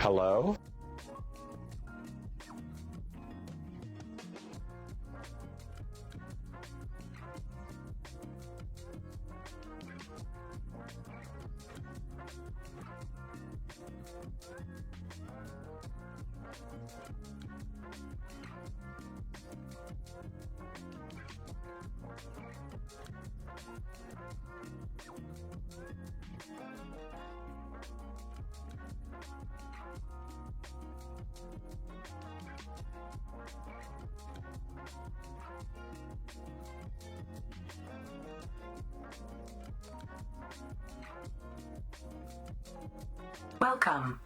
Hello? Welcome.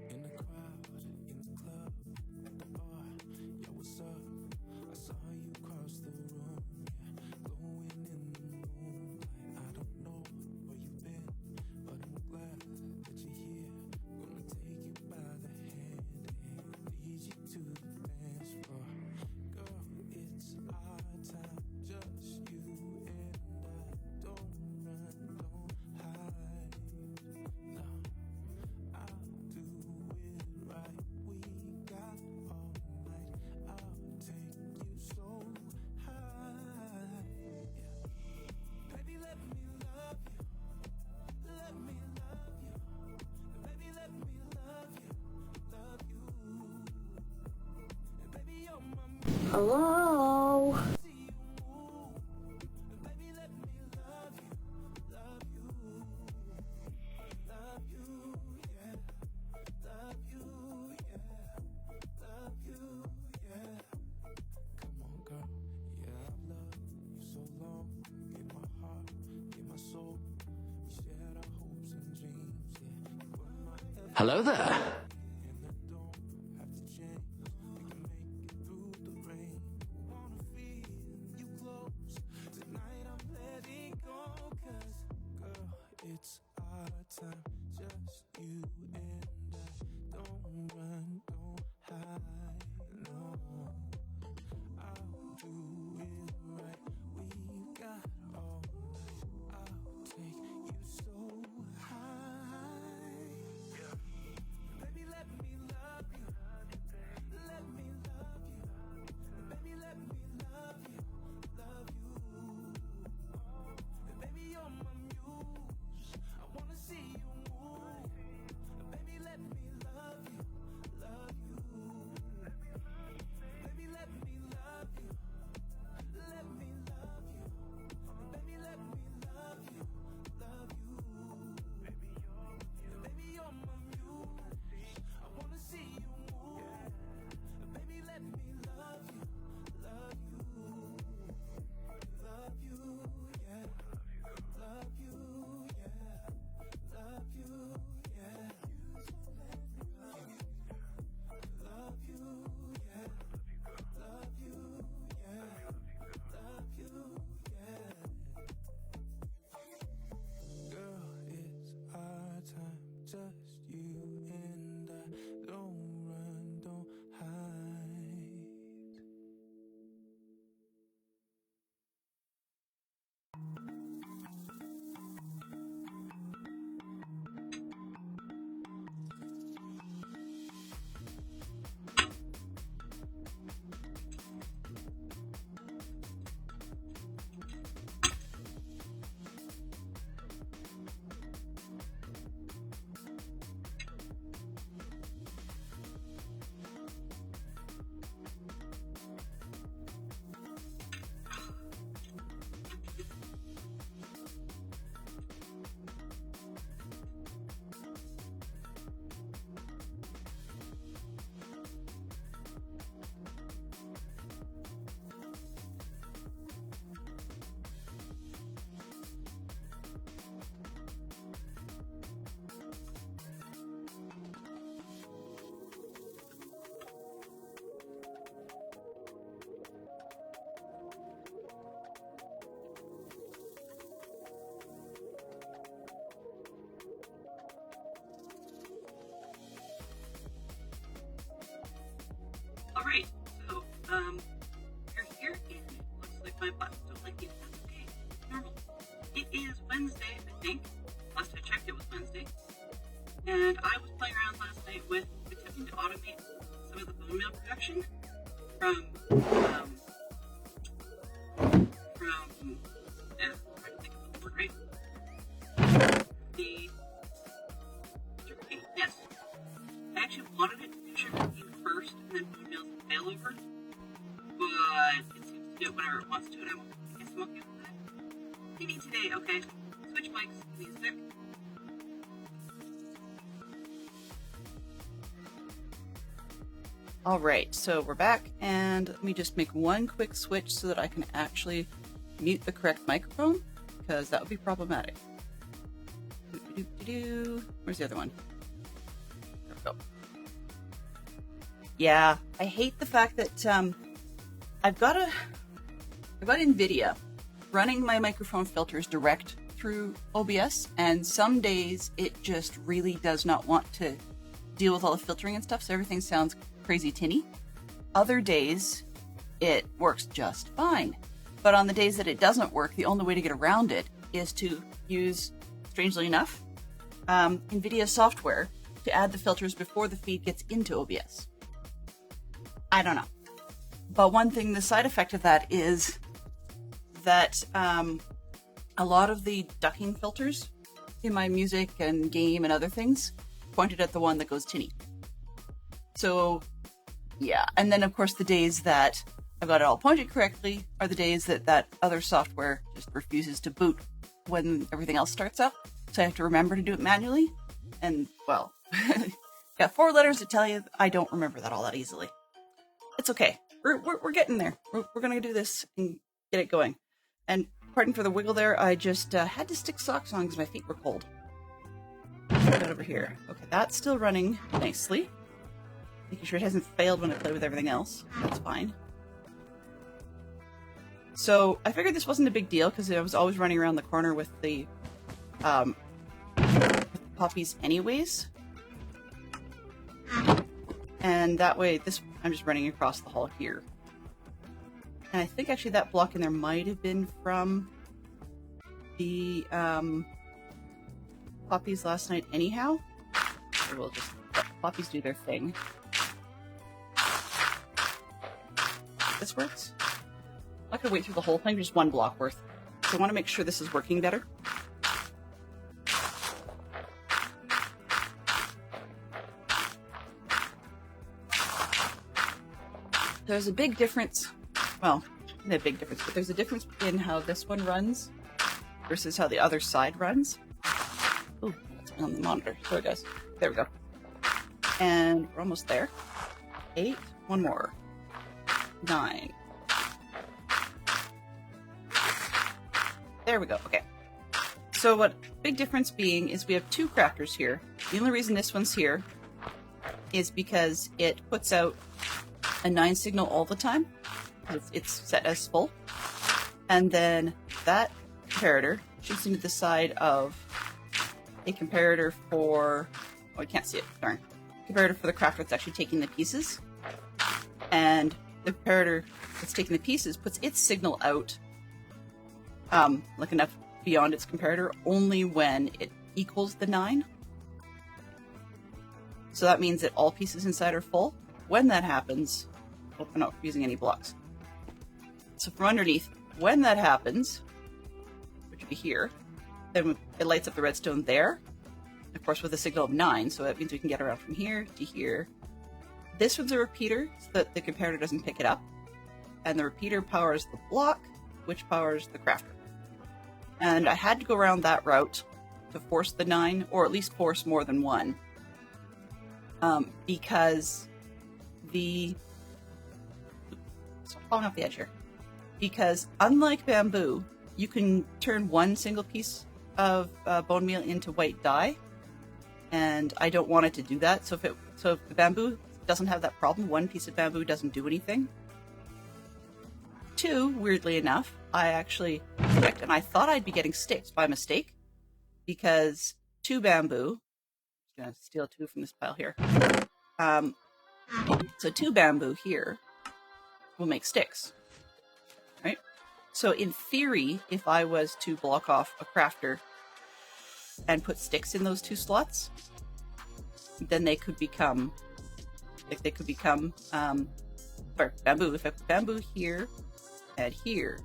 In the crowd, in the club, at the bar, yo, what's up? I saw you cross the room, yeah, glowing in the moonlight. I don't know where you've been, but I'm glad that you're here. Gonna take you by the hand and lead you to the dance floor. Girl, it's our time, just you and I. Don't run, don't hide, no. I'll do it right. We got all night. I'll take you so high. Yeah. Baby, let me love you. Let me love you. Baby, let me love you. Love you. And baby, you're my muse. Hello? See you move. And baby, let me love you. Love you. Love you, yeah. Love you, yeah. Love you, yeah. Come on, girl. Yeah, I've loved you so long. In my heart, in my soul. We shared our hopes and dreams, yeah. You were my everything. Hello there. And I don't have to change. We can make it through the rain. Wanna feel you close. Tonight I'm letting go, 'cause girl, it's our time, just you and I. Don't run, don't hide, no. I'll do it right. We've got all night. I'll take you so high. Yeah. Baby, let me love you. Let me love you. Baby, let me love you. Love you. And baby, you're my muse. I wanna see you move. and I was playing around last night with attempting to automate some of the bone meal production from I think of the word right. Yes. I actually wanted it to do sugar cane first and then bone meals and failover, but it seems to do it whenever it wants to, and I guess I'm okay with that. TV today, okay. Switch mics, give me a sec. All right, so we're back, and let me just make one quick switch so that I can actually mute the correct microphone, because that would be problematic. Where's the other one? There we go. Yeah, I hate the fact that I've got NVIDIA running my microphone filters direct through OBS, and some days it just really does not want to deal with all the filtering and stuff, so everything sounds crazy tinny. Other days it works just fine, but on the days that it doesn't work, the only way to get around it is to use, strangely enough, NVIDIA software to add the filters before the feed gets into OBS. I don't know. But one thing, the side effect of that is that a lot of the ducking filters in my music and game and other things pointed at the one that goes tinny. So, yeah. And then, of course, the days that I've got it all pointed correctly are the days that that other software just refuses to boot when everything else starts up. So I have to remember to do it manually. And, well, got 4 letters to tell you I don't remember that all that easily. It's okay. We're getting there. We're going to do this and get it going. And pardon for the wiggle there, I just had to stick socks on because my feet were cold. Put that over here. Okay, that's still running nicely. Making sure it hasn't failed when I play with everything else. That's fine. So I figured this wasn't a big deal because I was always running around the corner with the poppies anyways. And that way, I'm just running across the hall here. And I think actually that block in there might have been from the poppies last night anyhow. So we'll just let the poppies do their thing. This works. I'm not going to wait through the whole thing, just one block worth. So I want to make sure this is working better. There's a big difference. Well, not a big difference, but there's a difference in how this one runs versus how the other side runs. Ooh, that's on the monitor. Sorry, guys. There we go. And we're almost there. 8. One more. 9. There we go. Okay. So what big difference being is we have 2 crafters here. The only reason this one's here is because it puts out a 9 signal all the time. It's set as full. And then that comparator shoots into the side of a comparator for... Oh, I can't see it. Darn. Comparator for the crafter that's actually taking the pieces. And the comparator that's taking the pieces puts its signal out like enough beyond its comparator only when it equals the 9. So that means that all pieces inside are full. When that happens... Oh, I'm not using any blocks. So from underneath, when that happens, which would be here, then it lights up the redstone there, of course with a signal of 9, so that means we can get around from here to here. This one's a repeater, so that the comparator doesn't pick it up, and the repeater powers the block, which powers the crafter. And I had to go around that route to force the 9, or at least force more than one, because the... Stop falling off the edge here. Because unlike bamboo, you can turn one single piece of bone meal into white dye, and I don't want it to do that. So if the bamboo doesn't have that problem, one piece of bamboo doesn't do anything. 2, weirdly enough, I actually checked, and I thought I'd be getting sticks by mistake, because 2 bamboo. I'm gonna steal 2 from this pile here. So 2 bamboo here will make sticks. Right? So in theory, if I was to block off a crafter and put sticks in those 2 slots, then they could become, sorry, bamboo. If I put bamboo here and here,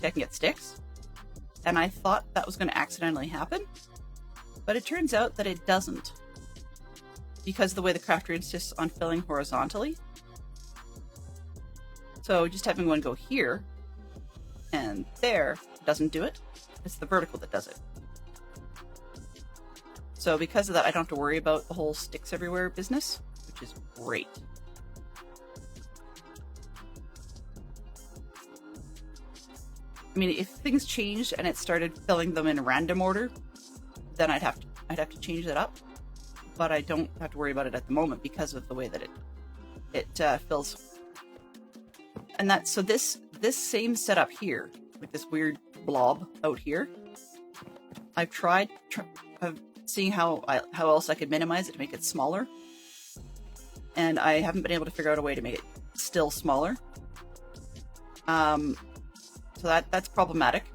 I can get sticks. And I thought that was going to accidentally happen, but it turns out that it doesn't, because the way the crafter insists on filling horizontally. So just having one go here and there doesn't do it. It's the vertical that does it. So because of that, I don't have to worry about the whole sticks everywhere business, which is great. I mean, if things changed and it started filling them in random order, then I'd have to change that up. But I don't have to worry about it at the moment because of the way that it fills. And that's so this same setup here with this weird blob out here. I've tried seeing how else I could minimize it to make it smaller, and I haven't been able to figure out a way to make it still smaller. So that's problematic.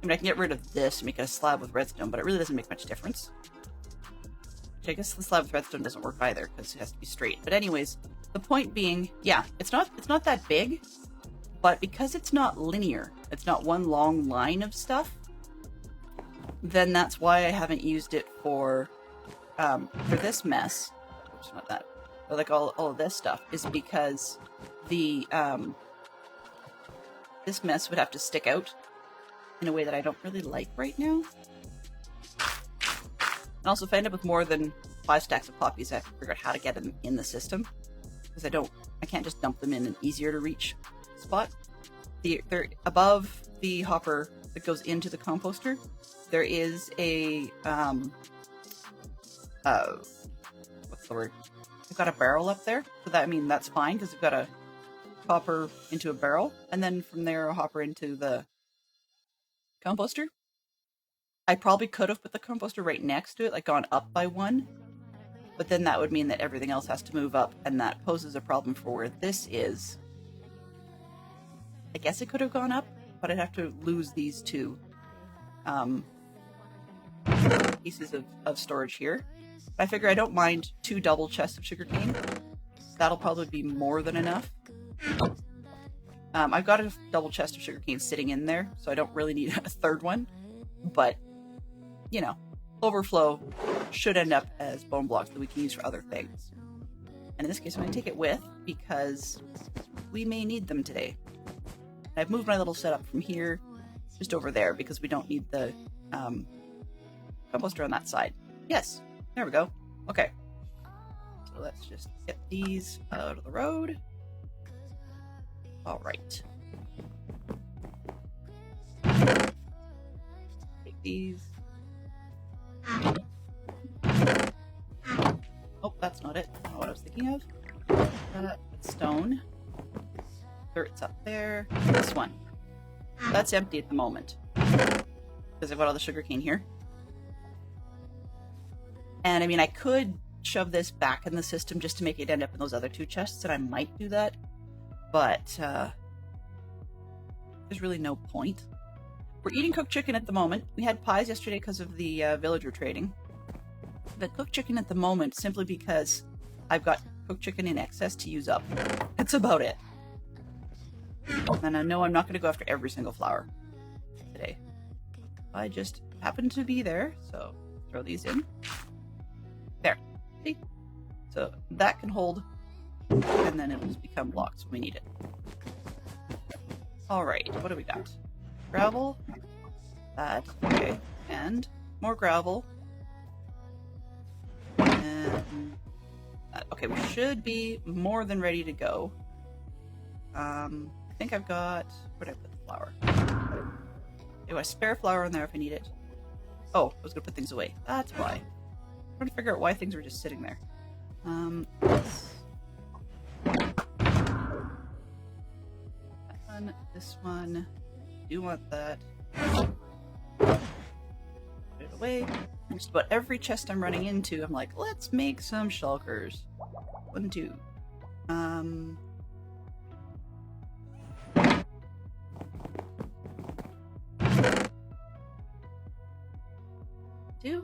I mean, I can get rid of this and make it a slab with redstone, but it really doesn't make much difference. Which I guess the slab with redstone doesn't work either because it has to be straight. But anyways, the point being, yeah, it's not that big, but because it's not linear, it's not one long line of stuff, then that's why I haven't used it for this mess. Oops, not that. But like all of this stuff is because the this mess would have to stick out in a way that I don't really like right now. And also, if I end up with more than 5 stacks of poppies, I have to figure out how to get them in the system, because I can't just dump them in an easier to reach spot. They're above the hopper that goes into the composter. There is a what's the word? I've got a barrel up there, so that's fine because I've got a hopper into a barrel, and then from there a hopper into the composter. I probably could have put the composter right next to it, like gone up by 1, but then that would mean that everything else has to move up, and that poses a problem for where this is. I guess it could have gone up, but I'd have to lose these 2 pieces of storage here. I figure I don't mind 2 double chests of sugarcane. That'll probably be more than enough. I've got a double chest of sugarcane sitting in there, so I don't really need a 3rd one. But, you know, overflow should end up as bone blocks that we can use for other things. And in this case, I'm going to take it with, because we may need them today. I've moved my little setup from here just over there, because we don't need the composter on that side. Yes, there we go. Okay. So let's just get these out of the road. All right. Take these. Oh, that's not it. I don't know what I was thinking of. Stone. Dirt's up there. This one. That's empty at the moment, because I've got all the sugarcane here. And I mean, I could shove this back in the system just to make it end up in those other 2 chests, and I might do that. But there's really no point. We're eating cooked chicken at the moment. We had pies yesterday because of the villager trading. But cooked chicken at the moment simply because I've got cooked chicken in excess to use up. That's about it. And I know I'm not going to go after every single flower today. I just happen to be there, so throw these in. There. See? So that can hold, and then it'll just become blocks when we need it. Alright, what do we got? Gravel. That. Okay. And more gravel. And that. Okay, we should be more than ready to go. I think I've got... Where did I put the flour? Do I spare flour in there if I need it? Oh, I was going to put things away. That's why. I'm trying to figure out why things were just sitting there. This one. Do want that. Put it away. Just about every chest I'm running into, I'm like, let's make some shulkers. 1, 2. 2.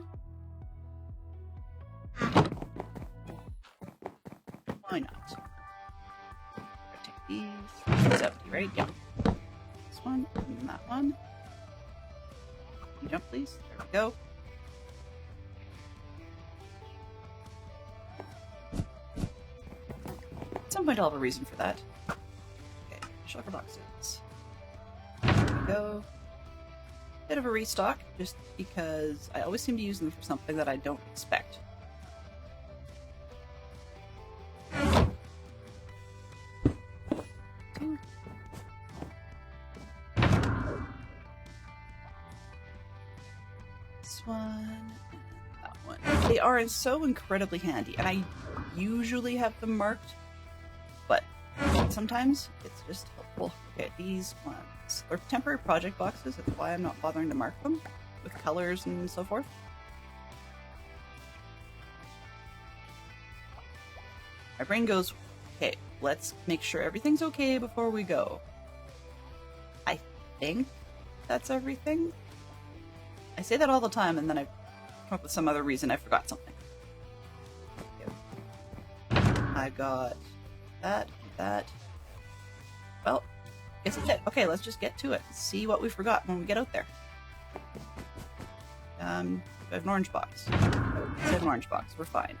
Why not? Take these. 70, right? Yeah. This one and that one. You jump, please. There we go. At some point I'll have a reason for that. Okay, shulker boxes. There we go. Bit of a restock, just because I always seem to use them for something that I don't expect. This one, and that one. They are so incredibly handy, and I usually have them marked, but sometimes it's just helpful. Okay, these ones are temporary project boxes. That's why I'm not bothering to mark them with colors and so forth. My brain goes, okay, let's make sure everything's okay before we go. I think that's everything. I say that all the time, and then I come up with some other reason I forgot something. I got that, that. Well, guess that's it. Okay, let's just get to it. See what we forgot when we get out there. I have an orange box. I have an orange box. We're fine.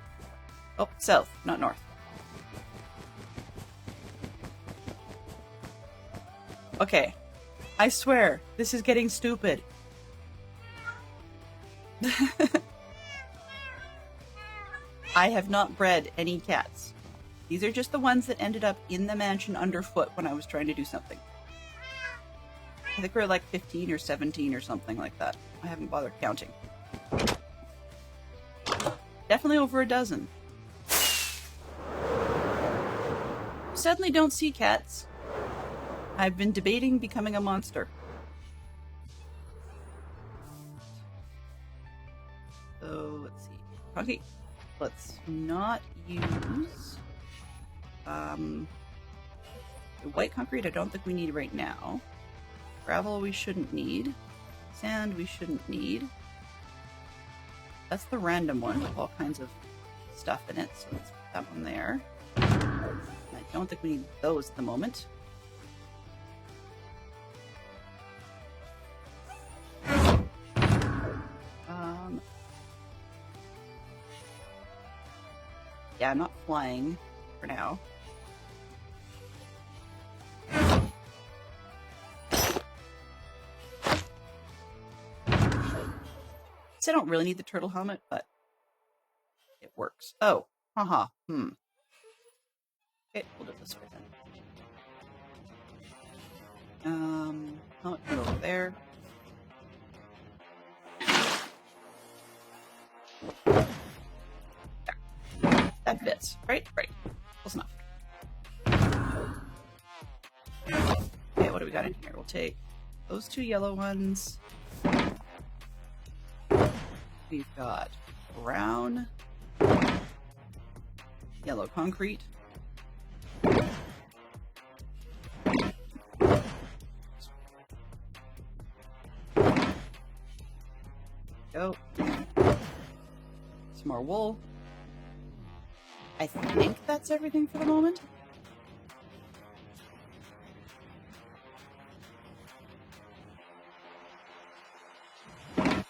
Oh, south, not north. Okay. I swear, this is getting stupid. I have not bred any cats. These are just the ones that ended up in the mansion underfoot when I was trying to do something. I think we're like 15 or 17 or something like that. I haven't bothered counting. Definitely over a dozen. Suddenly don't see cats. I've been debating becoming a monster. So, let's see. Okay, let's not use the white concrete I don't think we need right now. Gravel we shouldn't need. Sand we shouldn't need. That's the random one with all kinds of stuff in it, so let's put that one there. I don't think we need those at the moment. Yeah, I'm not flying for now. So I don't really need the turtle helmet, but it works. Oh, haha. Okay, we'll do it this way then. Helmet put over there. That fits, right? Right. Close enough. Okay, what do we got in here? We'll take those two yellow ones. We've got brown, yellow concrete. Go. Some more wool. I think that's everything for the moment. I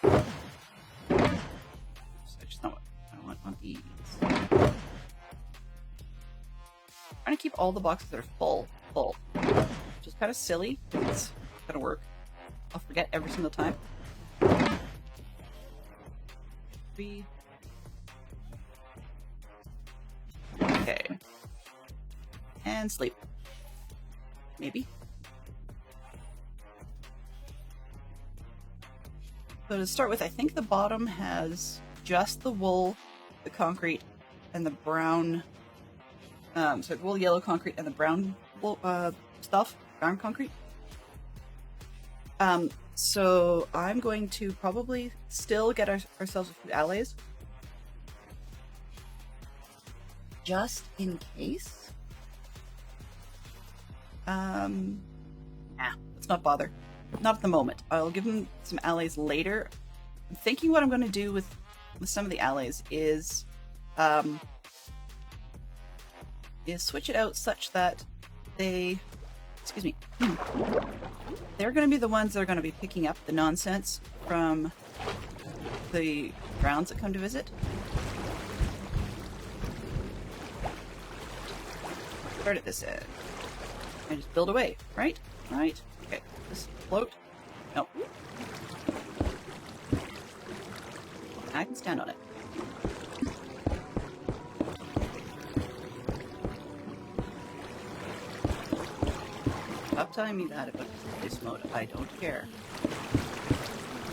just don't want these. I'm trying to keep all the boxes that are full, which is kind of silly. It's gonna work. I'll forget every single time. 3. Okay. And sleep. Maybe. So to start with, I think the bottom has just the wool, the concrete, and the brown... so wool, yellow concrete, and the brown wool, stuff. Brown concrete. So I'm going to probably still get ourselves a few alloys. Just in case. Let's not bother. Not at the moment. I'll give them some alloys later. I'm thinking what I'm going to do with some of the alloys is is switch it out such that they, excuse me, they're going to be the ones that are going to be picking up the nonsense from the rounds that come to visit. Start at this end. And just build away, right? Right? Okay, just float. No. I can stand on it. Stop telling me that about this mode. I don't care.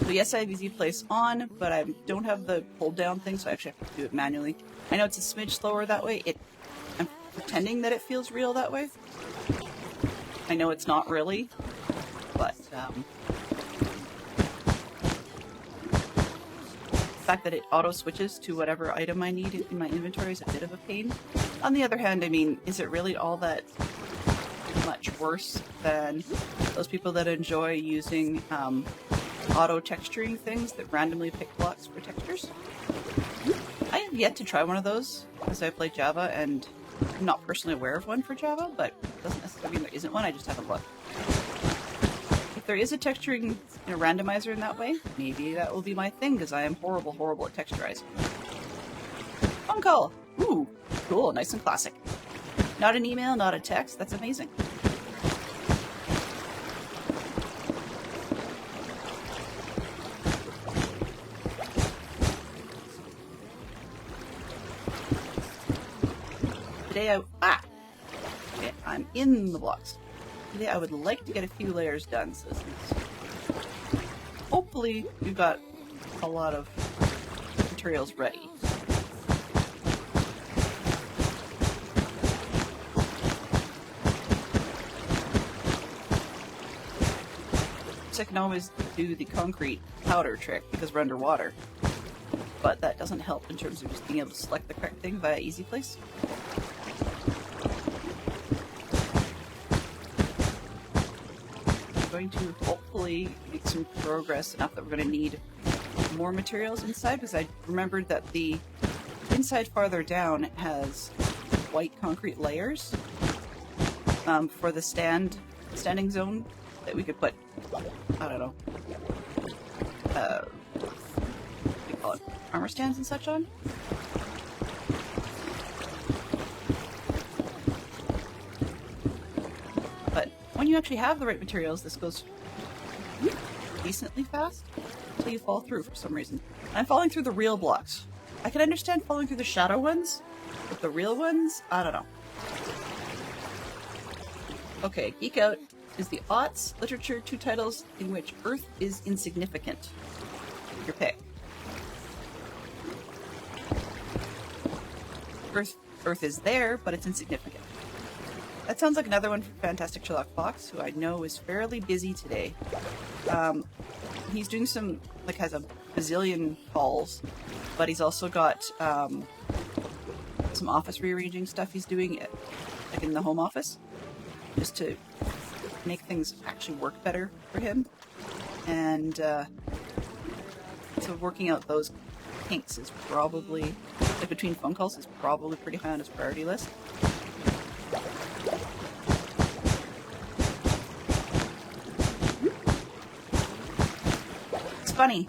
So yes, I have easy place on, but I don't have the hold down thing, so I actually have to do it manually. I know it's a smidge slower that way. I'm pretending that it feels real that way. I know it's not really, but the fact that it auto switches to whatever item I need in my inventory is a bit of a pain. On the other hand, I mean, is it really all that much worse than those people that enjoy using auto texturing things that randomly pick blocks for textures? I have yet to try one of those because I play Java and I'm not personally aware of one for Java, but it doesn't necessarily mean there isn't one. I just haven't looked. If there is a texturing randomizer in that way, maybe that will be my thing because I am horrible at texturizing. Phone call! Ooh, cool, nice and classic. Not an email, not a text. That's amazing. Today okay, I'm in the blocks. Today I would like to get a few layers done, so hopefully we've got a lot of materials ready. I can always do the concrete powder trick because we're underwater, but that doesn't help in terms of just being able to select the correct thing via easy place. I'm going to hopefully make some progress enough that we're going to need more materials inside, because I remembered that the inside farther down has white concrete layers for the standing zone that we could put, I don't know, what do you call it, armor stands and such on? But when you actually have the right materials, this goes decently fast until you fall through for some reason. I'm falling through the real blocks. I can understand falling through the shadow ones, but the real ones, I don't know. Okay, Geek Out is the aughts literature 2 titles in which Earth is insignificant. Your pick. Earth is there, but it's insignificant. That sounds like another one from Fantastic Sherlock Fox, who I know is fairly busy today. He's doing some, has a bazillion calls, but he's also got some office rearranging stuff he's doing in the home office, just to make things actually work better for him. And so working out those kinks is probably, between phone calls, is probably pretty high on his priority list. It's funny.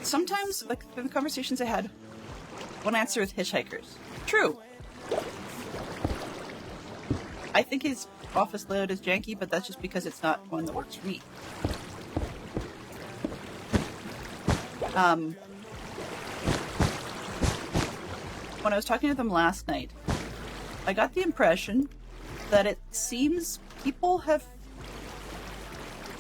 Sometimes, in the conversations I had, one answer with hitchhikers. True. I think his office layout is janky, but that's just because it's not one that works for me. When I was talking to them last night, I got the impression that it seems people have,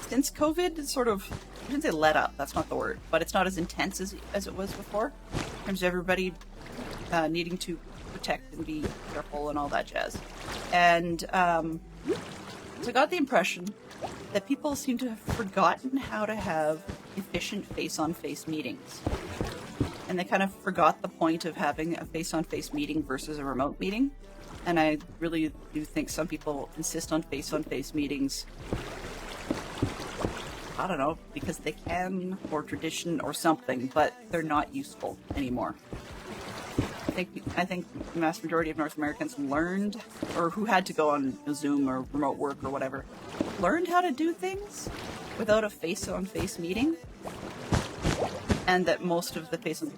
since COVID, sort of, I shouldn't say let up, that's not the word, but it's not as intense as it was before, in terms of everybody needing to protect and be careful and all that jazz. And so I got the impression that people seem to have forgotten how to have efficient face-on-face meetings. And they kind of forgot the point of having a face-on-face meeting versus a remote meeting. And I really do think some people insist on face-on-face meetings, I don't know, because they can, or tradition or something, but they're not useful anymore. I think the vast majority of North Americans learned, or who had to go on Zoom or remote work or whatever, learned how to do things without a face-on-face meeting, and that most of the face-on...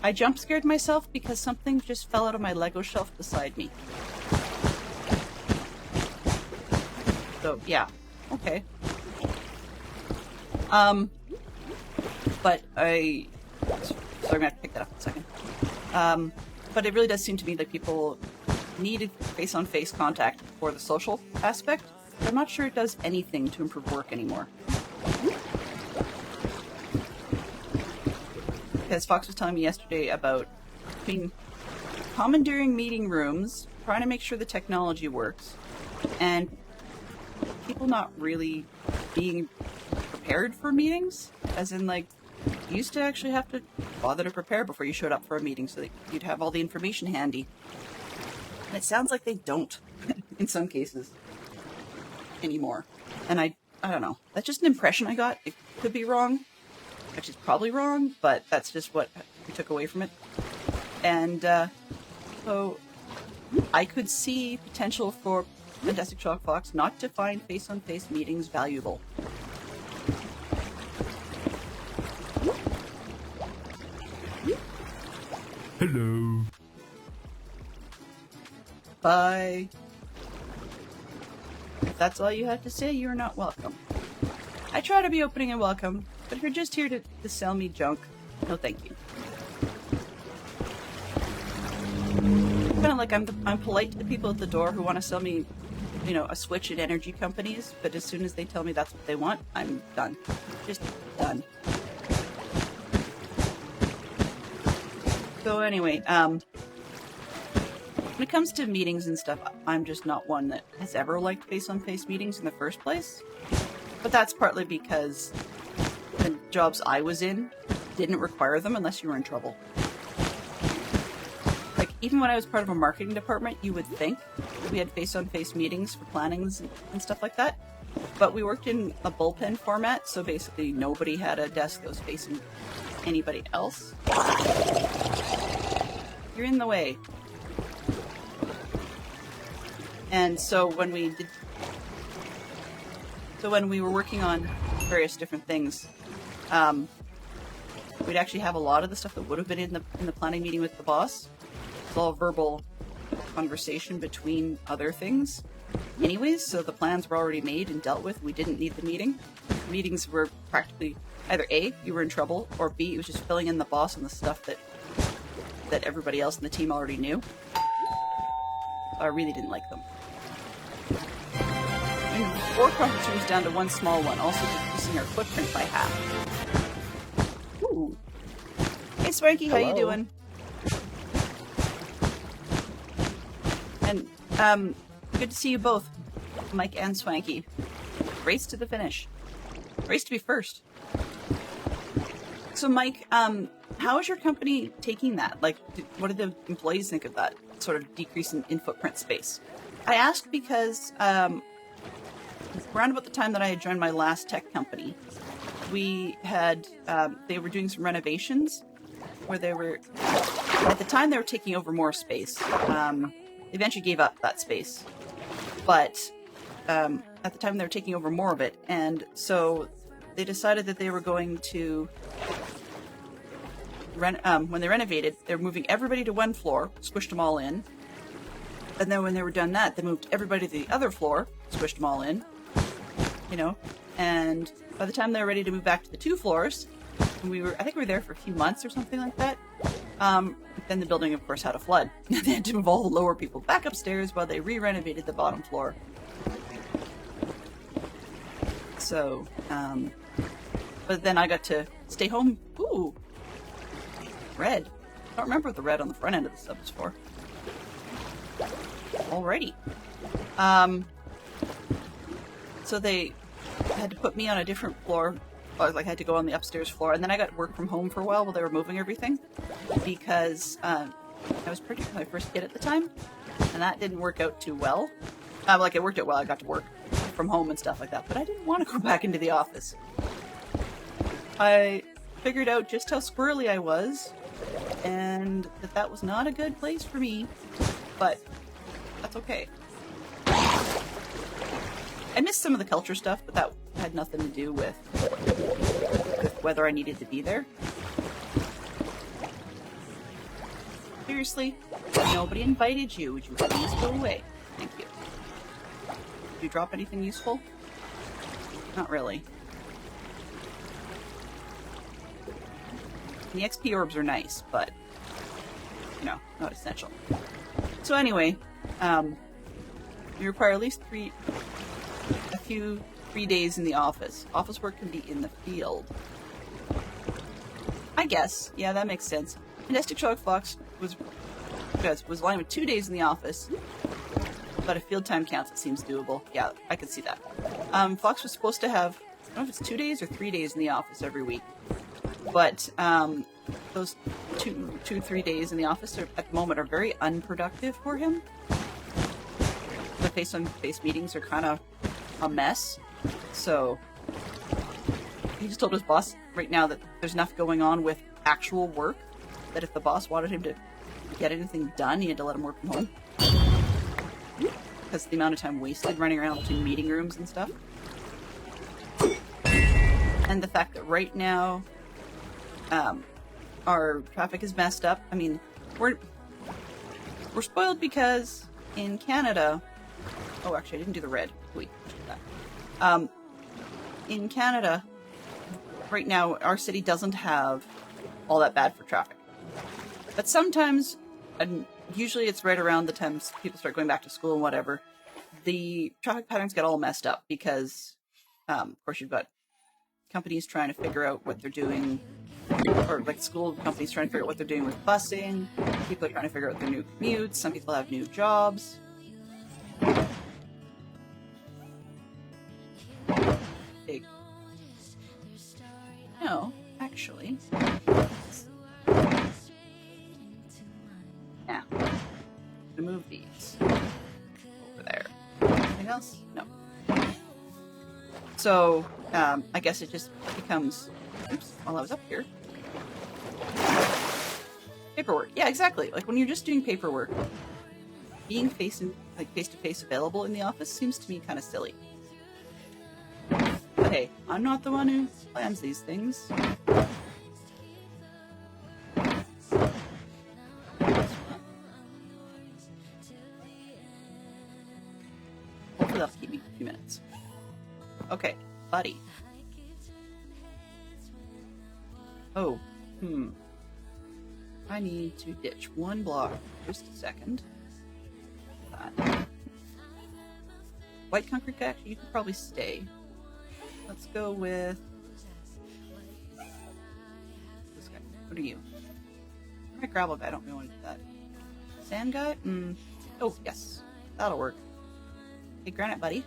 I jump-scared myself because something just fell out of my Lego shelf beside me. So, yeah. Okay. But so I'm gonna have to pick that up in a second. But it really does seem to me like people needed face-on-face contact for the social aspect. I'm not sure it does anything to improve work anymore. Because Fox was telling me yesterday about commandeering meeting rooms, trying to make sure the technology works, and people not really being prepared for meetings, as in, like, you used to actually have to bother to prepare before you showed up for a meeting so that you'd have all the information handy. And it sounds like they don't, in some cases, anymore. And I don't know. That's just an impression I got. It could be wrong. Actually, it's probably wrong, but that's just what we took away from it. And so I could see potential for Fantastic Shock Fox not to find face-on-face meetings valuable. Hello. Bye. If that's all you have to say, you're not welcome. I try to be opening and welcome, but if you're just here to sell me junk, no thank you. Kind of like I'm polite to the people at the door who want to sell me, you know, a switch at energy companies, but as soon as they tell me that's what they want, I'm done. Just done. So anyway, when it comes to meetings and stuff, I'm just not one that has ever liked face-on-face meetings in the first place. But that's partly because the jobs I was in didn't require them unless you were in trouble. Like, even when I was part of a marketing department, you would think we had face-on-face meetings for plannings and stuff like that. But we worked in a bullpen format, so basically nobody had a desk that was facing anybody else. You're in the way. And so when we were working on various different things, we'd actually have a lot of the stuff that would have been in the planning meeting with the boss. It's all verbal conversation between other things. Anyways, so the plans were already made and dealt with. We didn't need the meeting. The meetings were practically either A, you were in trouble, or B, it was just filling in the boss on the stuff that everybody else in the team already knew. I really didn't like them. And 4 conference rooms down to 1 small one, also decreasing our footprint by half. Ooh. Hey Swanky, how you doing? And good to see you both, Mike and Swanky. Race to the finish. Race to be first. So Mike, how is your company taking that? Like, what do the employees think of that sort of decrease in footprint space? I ask because around about the time that I had joined my last tech company, we had they were doing some renovations where they were, at the time they were taking over more space. They eventually gave up that space, but at the time they were taking over more of it, and so they decided that they were going to when they renovated, they were moving everybody to one floor, squished them all in. And then when they were done that, they moved everybody to the other floor, squished them all in. You know, and by the time they were ready to move back to the 2 floors, and I think we were there for a few months or something like that. Then the building, of course, had a flood. They had to move all the lower people back upstairs while they re-renovated the bottom floor. So, but then I got to stay home. Ooh. Red. I don't remember what the red on the front end of the sub is for. Alrighty. So they had to put me on a different floor. I had to go on the upstairs floor, and then I got work from home for a while they were moving everything, because I was pregnant with my first kid at the time, and that didn't work out too well. It worked out well. I got to work from home and stuff like that, but I didn't want to go back into the office. figured out just how squirrely I was, and that was not a good place for me, but that's okay. I missed some of the culture stuff, but that had nothing to do with whether I needed to be there. Seriously, nobody invited you. Would you please go away? Thank you. Did you drop anything useful? Not really. The XP orbs are nice, but, you know, not essential. So anyway, you require at least 3 days in the office. Office work can be in the field. I guess. Yeah, that makes sense. Majestic Sherlock Fox was aligned with 2 days in the office, but if field time counts, it seems doable. Yeah, I could see that. Fox was supposed to have, I don't know if it's 2 days or 3 days in the office every week, but those 3 days in the office at the moment are very unproductive for him. The face-on-face meetings are kind of a mess, so he just told his boss right now that there's enough going on with actual work that if the boss wanted him to get anything done, he had to let him work from home. Because the amount of time wasted running around between meeting rooms and stuff. And the fact that right now, our traffic is messed up. I mean, we're spoiled because in Canada... Oh, actually, I didn't do the red. Wait, that. In Canada, right now, our city doesn't have all that bad for traffic. But sometimes, and usually it's right around the time people start going back to school and whatever, the traffic patterns get all messed up because, of course, you've got companies trying to figure out what they're doing, or like school companies trying to figure out what they're doing with busing. People are trying to figure out their new commutes. Some people have new jobs. Big. No, actually. Yeah. Remove these. Over there. Anything else? No. So, I guess it just becomes... Oops, while I was up here. Paperwork. Yeah, exactly. Like, when you're just doing paperwork, being face-to-face available in the office seems to me kind of silly. But hey, I'm not the one who plans these things. Hopefully that'll keep me a few minutes. Okay, buddy. Oh, I need to ditch one block. Just a second. That. White concrete, actually, you could probably stay. Let's go with this guy. What are you? I'm a gravel guy. I don't really want to do that. Sand guy? Oh, yes. That'll work. Hey, granite buddy.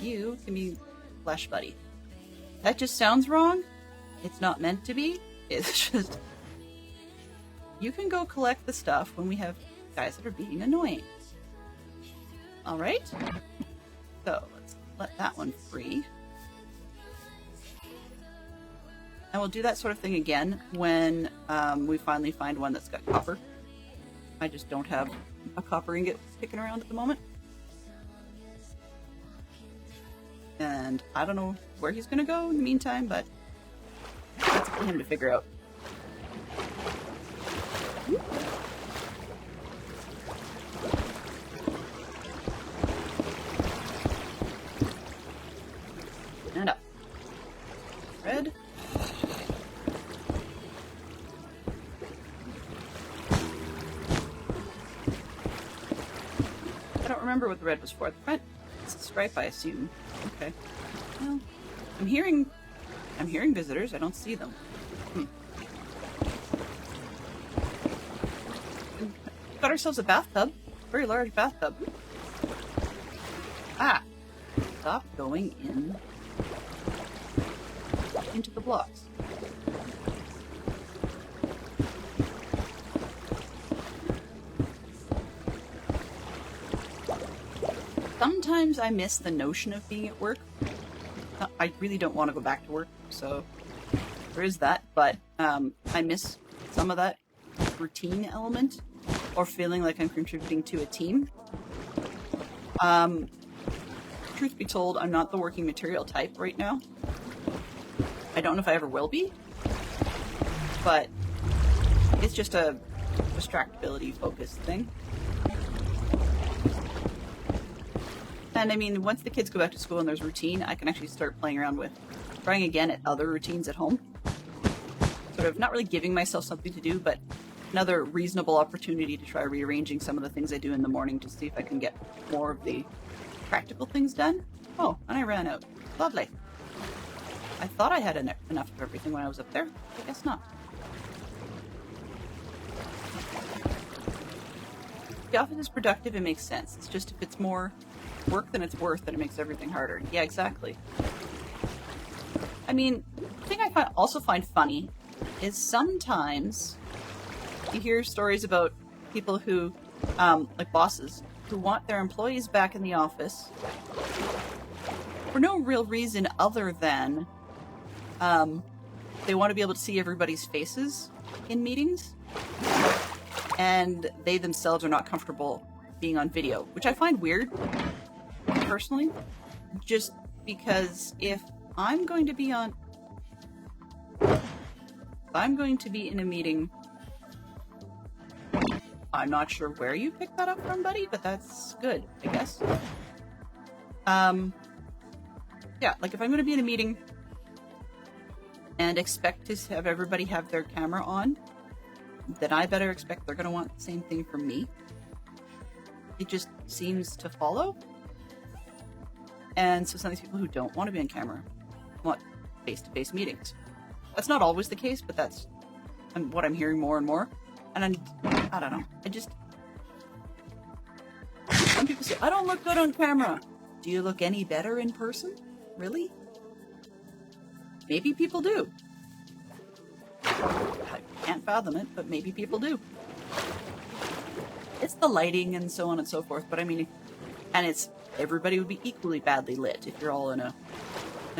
You can be flesh buddy. That just sounds wrong. It's not meant to be. It's just... You can go collect the stuff when we have guys that are being annoying. Alright? So, let's let that one free. And we'll do that sort of thing again when we finally find one that's got copper. I just don't have a copper ingot kicking around at the moment. And I don't know where he's going to go in the meantime, but that's up to him to figure out. And up. Red. I don't remember what the red was for. The front, it's a stripe, I assume. Okay. Well, I'm hearing visitors. I don't see them. Got ourselves a bathtub. Very large bathtub. Ah! Stop going into the blocks. Sometimes I miss the notion of being at work. I really don't want to go back to work, so there is that, but I miss some of that routine element or feeling like I'm contributing to a team. Truth be told, I'm not the working material type right now. I don't know if I ever will be, but it's just a distractibility focused thing. And I mean, once the kids go back to school and there's routine, I can actually start playing around with trying again at other routines at home. Sort of not really giving myself something to do, but another reasonable opportunity to try rearranging some of the things I do in the morning to see if I can get more of the practical things done. Oh, and I ran out. Lovely. I thought I had enough of everything when I was up there. I guess not. The office is productive, it makes sense. It's just if it's more work than it's worth, then it makes everything harder. Yeah, exactly. I mean, the thing I also find funny is sometimes you hear stories about people who, like bosses, who want their employees back in the office for no real reason other than they want to be able to see everybody's faces in meetings, and they themselves are not comfortable being on video, which I find weird, personally, just because if I'm going to be in a meeting, I'm not sure where you picked that up from, buddy, but that's good, I guess. Yeah, like if I'm going to be in a meeting and expect to have everybody have their camera on, then I better expect they're going to want the same thing from me. It just seems to follow. And so some of these people who don't want to be on camera want face-to-face meetings. That's not always the case, but that's what I'm hearing more and more. And I don't know. Some people say, I don't look good on camera. Do you look any better in person? Really? Maybe people do. I can't fathom it, but maybe people do. It's the lighting and so on and so forth, but I mean, and everybody would be equally badly lit if you're all in a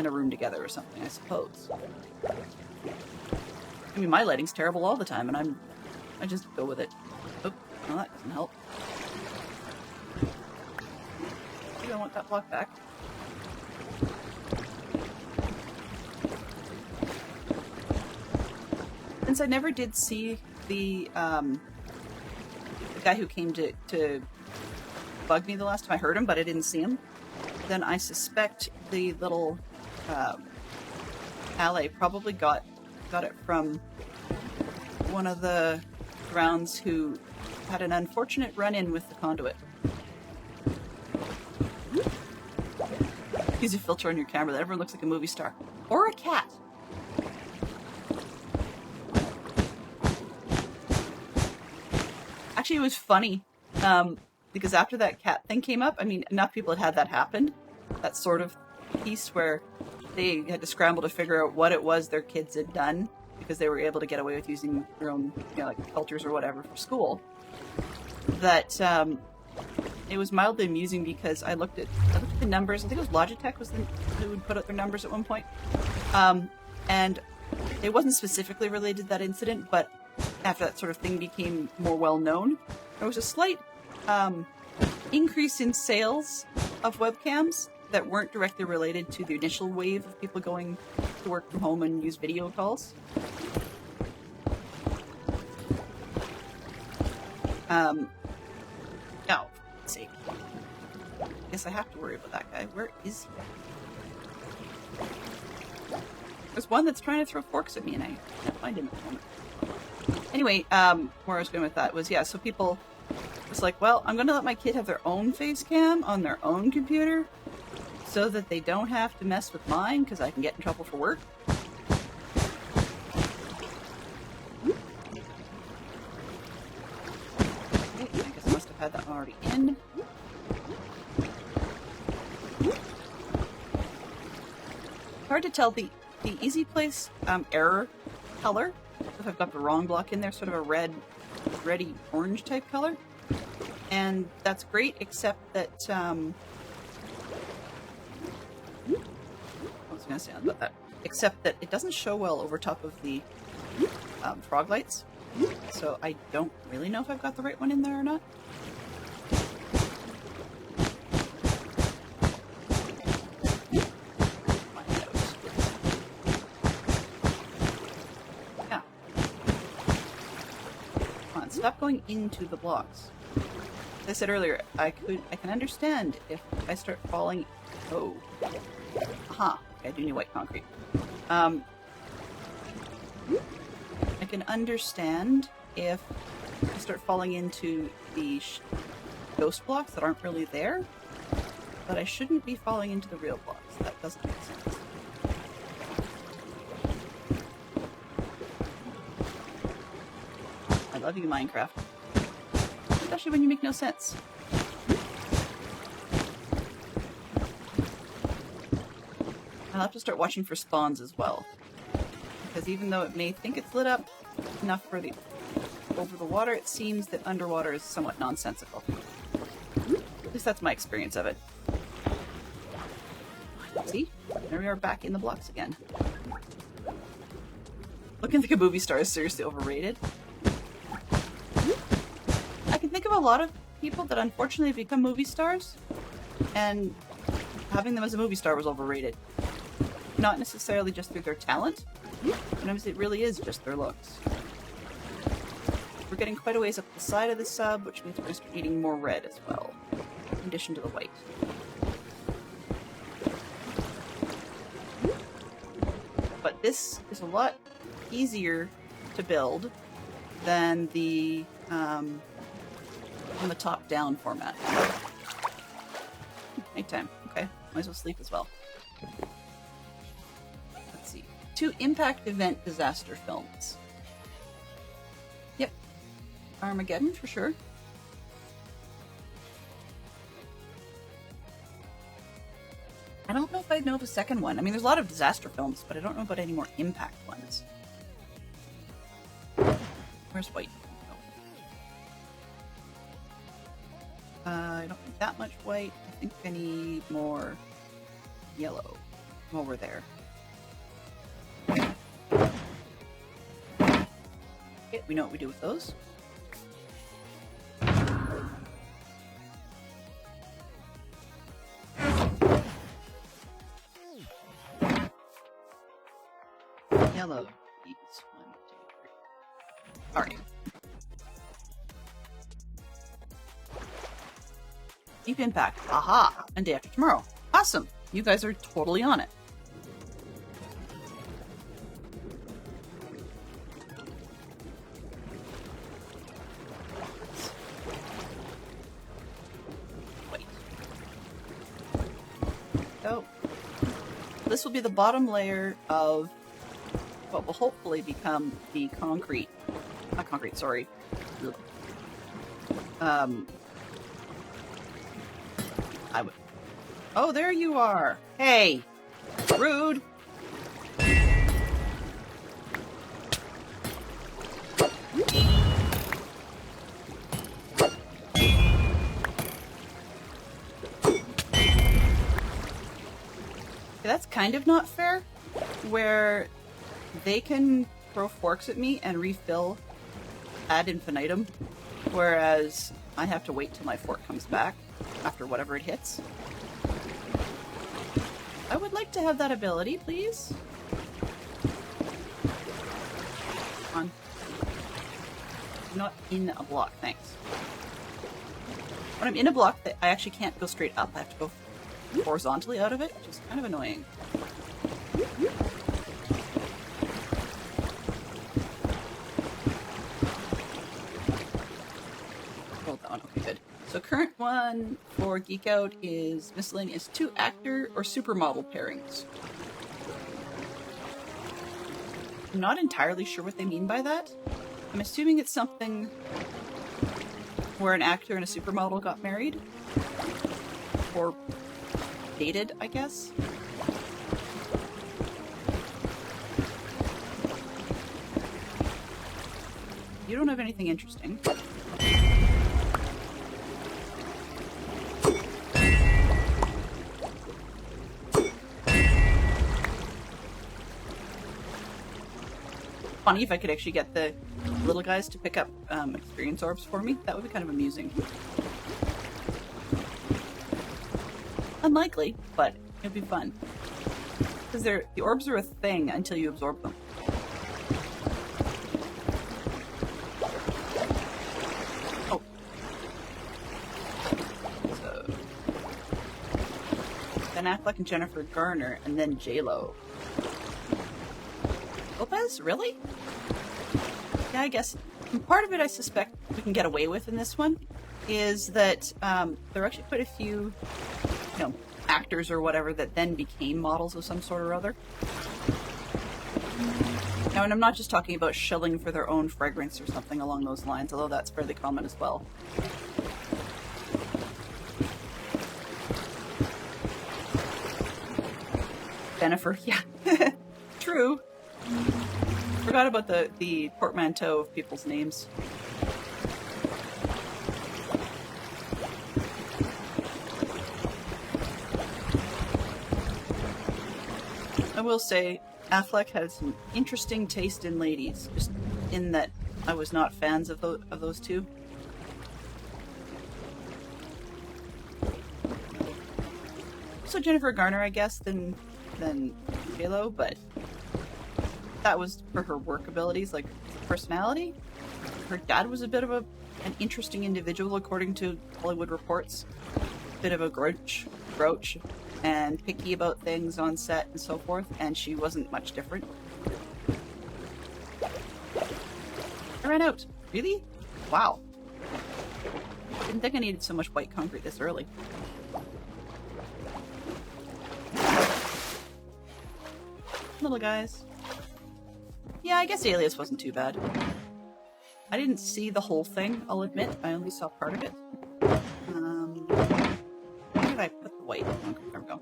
room together or something, I suppose. I mean, my lighting's terrible all the time, and I just go with it. Oh, well, that doesn't help. Maybe I want that block back. Since I never did see the guy who came to bug me the last time I heard him, but I didn't see him, then I suspect the little alley probably got it from one of the grounds who had an unfortunate run-in with the conduit. Use a filter on your camera that everyone looks like a movie star. Or a cat. Actually, it was funny, because after that cat thing came up, I mean, enough people had that happen. That sort of piece where they had to scramble to figure out what it was their kids had done because they were able to get away with using their own, like filters or whatever for school. That it was mildly amusing because I looked at the numbers. I think it was Logitech who would put out their numbers at one point, and it wasn't specifically related to that incident, but after that sort of thing became more well known, there was a slight increase in sales of webcams that weren't directly related to the initial wave of people going to work from home and use video calls. Now, let's see. I guess I have to worry about that guy. Where is he? There's one that's trying to throw forks at me and I can't find him at the moment. Anyway, where I was going with that was, yeah, so people, it's like, well, I'm going to let my kid have their own face cam on their own computer so that they don't have to mess with mine because I can get in trouble for work. Okay, I guess I must have had that one already in. Hard to tell the easy place error color. If I've got the wrong block in there, sort of a reddy orange type color. And that's great, except that, what was I going to say about that? except that it doesn't show well over top of the frog lights. So I don't really know if I've got the right one in there or not. Yeah. Come on, stop going into the blocks. As I said earlier, I can understand if I start falling. Oh. Aha. Okay, I do need white concrete. I can understand if I start falling into the ghost blocks that aren't really there, but I shouldn't be falling into the real blocks. That doesn't make sense. I love you, Minecraft. Especially when you make no sense. I'll have to start watching for spawns as well. Because even though it may think it's lit up enough for the over the water, it seems that underwater is somewhat nonsensical. At least that's my experience of it. See? There we are back in the blocks again. Looking like a movie star is seriously overrated. I can think of a lot of people that unfortunately have become movie stars, and having them as a movie star was overrated. Not necessarily just through their talent, sometimes it really is just their looks. We're getting quite a ways up the side of the sub, which means we're going to start needing more red as well, in addition to the white. But this is a lot easier to build than the on the top-down format. Nighttime. Okay, might as well sleep as well. Let's see. 2 impact event disaster films. Yep. Armageddon for sure. I don't know if I know of a second one. I mean, there's a lot of disaster films, but I don't know about any more impact ones. Where's white? I don't need that much white. I think I need more yellow over there. Okay, we know what we do with those. Yellow. These 1, 2, 3. Alright. Deep impact. Aha! And day after tomorrow. Awesome! You guys are totally on it. Wait. Oh. This will be the bottom layer of what will hopefully become the concrete. Not concrete, sorry. I would. Oh, there you are. Hey, rude. That's kind of not fair, where they can throw forks at me and refill ad infinitum, whereas I have to wait till my fork comes back after whatever it hits. I would like to have that ability, please. Come on. I'm not in a block, thanks. When I'm in a block, I actually can't go straight up. I have to go horizontally out of it, which is kind of annoying. Hold that one. Okay, good. So current one for Geek Out is miscellaneous 2 actor or supermodel pairings. I'm not entirely sure what they mean by that. I'm assuming it's something where an actor and a supermodel got married. Or dated, I guess. You don't have anything interesting. funny if I could actually get the little guys to pick up experience orbs for me. That would be kind of amusing. Unlikely, but it'd be fun. Because the orbs are a thing until you absorb them. Oh. So Ben Affleck and Jennifer Garner, and then J-Lo. Lopez? Really? Yeah, I guess. And part of it I suspect we can get away with in this one is that there are actually quite a few, actors or whatever that then became models of some sort or other. Now, and I'm not just talking about shilling for their own fragrance or something along those lines, although that's fairly common as well. Jennifer, yeah. True. Forgot about the portmanteau of people's names. I will say, Affleck has some interesting taste in ladies, just in that I was not fans of those two. So Jennifer Garner, I guess, than J-Lo, but that was for her work abilities, like personality. Her dad was a bit of an interesting individual, according to Hollywood reports. Bit of a grouch, and picky about things on set and so forth, and she wasn't much different. I ran out. Really? Wow. Didn't think I needed so much white concrete this early. Little guys. Yeah, I guess Alias wasn't too bad. I didn't see the whole thing, I'll admit. I only saw part of it. Where did I put the white? Okay, there we go.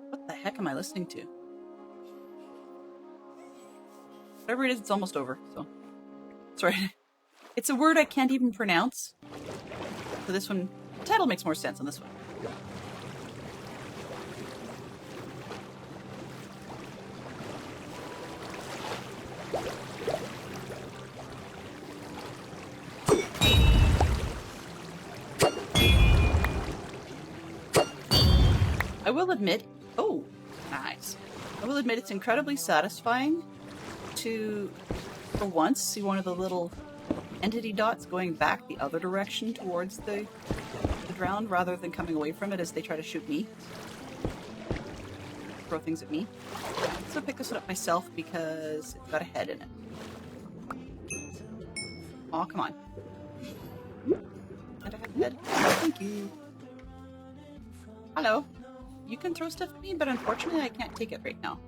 What the heck am I listening to? Whatever it is, it's almost over, so. Sorry. It's a word I can't even pronounce. So this one, the title makes more sense on this one. I will admit, oh, nice. I will admit it's incredibly satisfying to, for once, see one of the little entity dots going back the other direction towards the drowned rather than coming away from it as they try to shoot me. Throw things at me. So I picked this one up myself because it's got a head in it. Aw, come on. And I have a head. Thank you. Hello. You can throw stuff at me, but unfortunately I can't take it right now.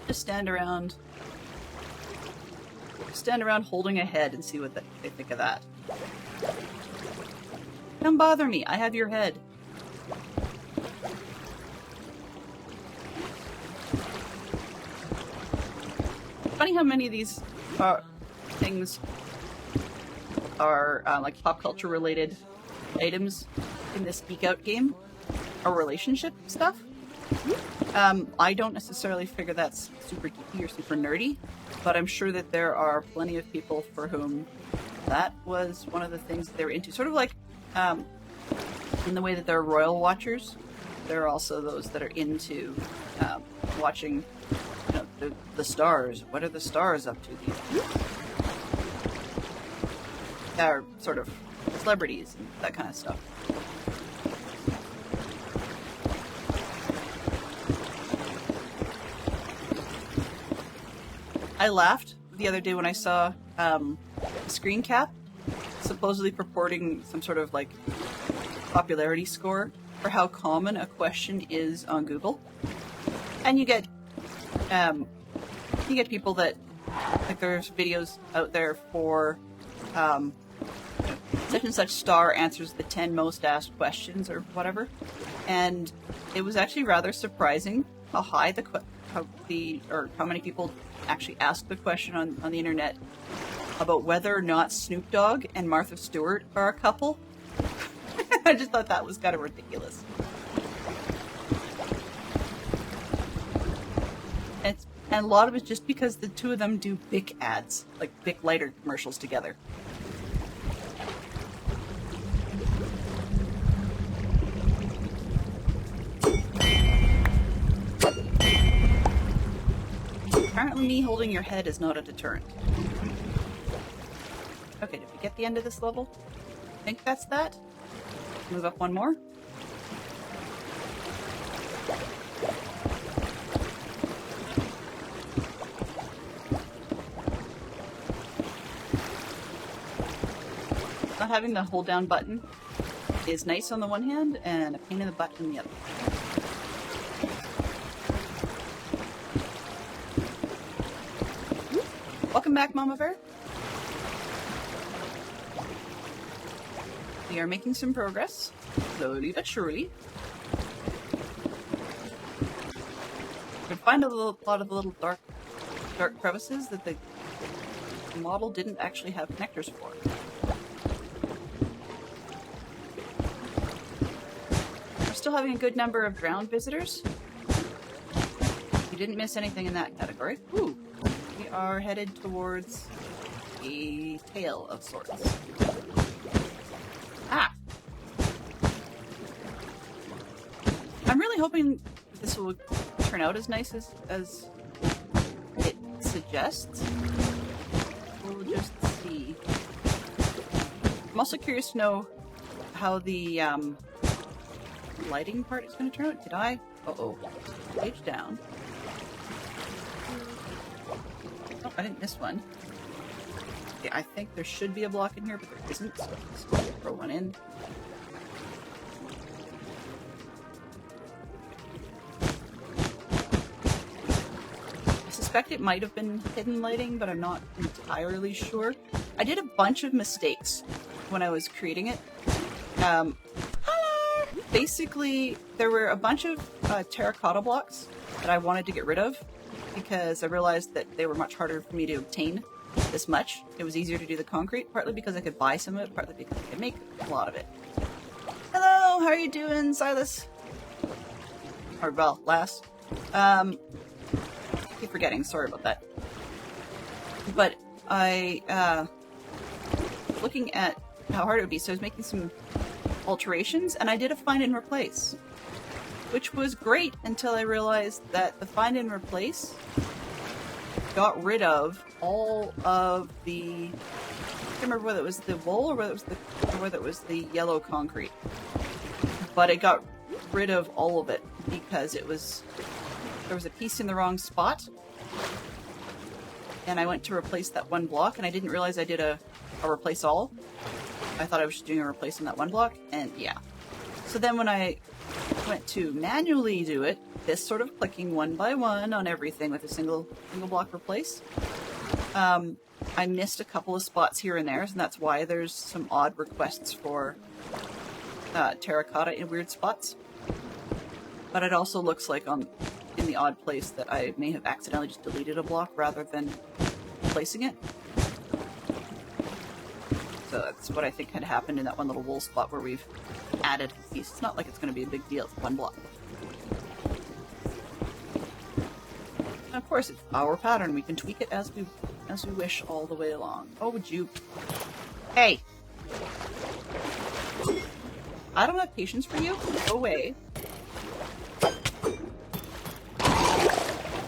Just stand around holding a head and see what they think of that. Don't bother me, I have your head. Funny how many of these things are like pop culture related items in this Geek Out game, or relationship stuff. I don't necessarily figure that's super geeky or super nerdy, but I'm sure that there are plenty of people for whom that was one of the things that they were into. Sort of like in the way that there are royal watchers, there are also those that are into watching the stars. What are the stars up to these days? Are sort of celebrities and that kind of stuff. I laughed the other day when I saw a screen cap supposedly purporting some sort of like popularity score for how common a question is on Google, and you get people that, like, there's videos out there for such and such star answers the 10 most asked questions or whatever, and it was actually rather surprising how high how many people actually asked the question on the internet about whether or not Snoop Dogg and Martha Stewart are a couple. I just thought that was kind of ridiculous. And a lot of it's just because the two of them do Bic ads, like Bic lighter commercials together. Apparently me holding your head is not a deterrent. Okay, did we get the end of this level? I think that's that. Move up one more. Not having the hold down button is nice on the one hand and a pain in the butt on the other. Welcome back, Mama Bear. We are making some progress, slowly but surely. We find a lot of little dark crevices that the model didn't actually have connectors for. We're still having a good number of drowned visitors. You didn't miss anything in that category. Ooh, we are headed towards a tail of sorts. Ah! I'm really hoping this will turn out as nice as it suggests. We'll just see. I'm also curious to know how the lighting part is going to turn out. Did I? Uh-oh. Page down. Oh, I didn't miss one. Okay, I think there should be a block in here, but there isn't, so let's throw one in. I suspect it might have been hidden lighting, but I'm not entirely sure. I did a bunch of mistakes when I was creating it. Hello! Basically, there were a bunch of terracotta blocks that I wanted to get rid of because I realized that they were much harder for me to obtain this much. It was easier to do the concrete, partly because I could buy some of it, partly because I could make a lot of it. Hello, how are you doing, Silas? Or, well, Lass. I keep forgetting, sorry about that. But I, looking at how hard it would be, so I was making some alterations, and I did a find and replace, which was great until I realized that the find and replace got rid of all of the, I can't remember whether it was the wool or whether it was the yellow concrete, but it got rid of all of it because there was a piece in the wrong spot, and I went to replace that one block, and I didn't realize I did a replace all. I thought I was just doing a replace on that one block, and yeah. So then when I went to manually do it, this sort of clicking one by one on everything with a single block replace, I missed a couple of spots here and there, and that's why there's some odd requests for terracotta in weird spots. But it also looks like in the odd place that I may have accidentally just deleted a block rather than placing it. So that's what I think had happened in that one little wool spot where we've added a piece. It's not like it's going to be a big deal. It's one block. And of course, it's our pattern. We can tweak it as we wish all the way along. Oh, would you? Hey! I don't have patience for you. Go away.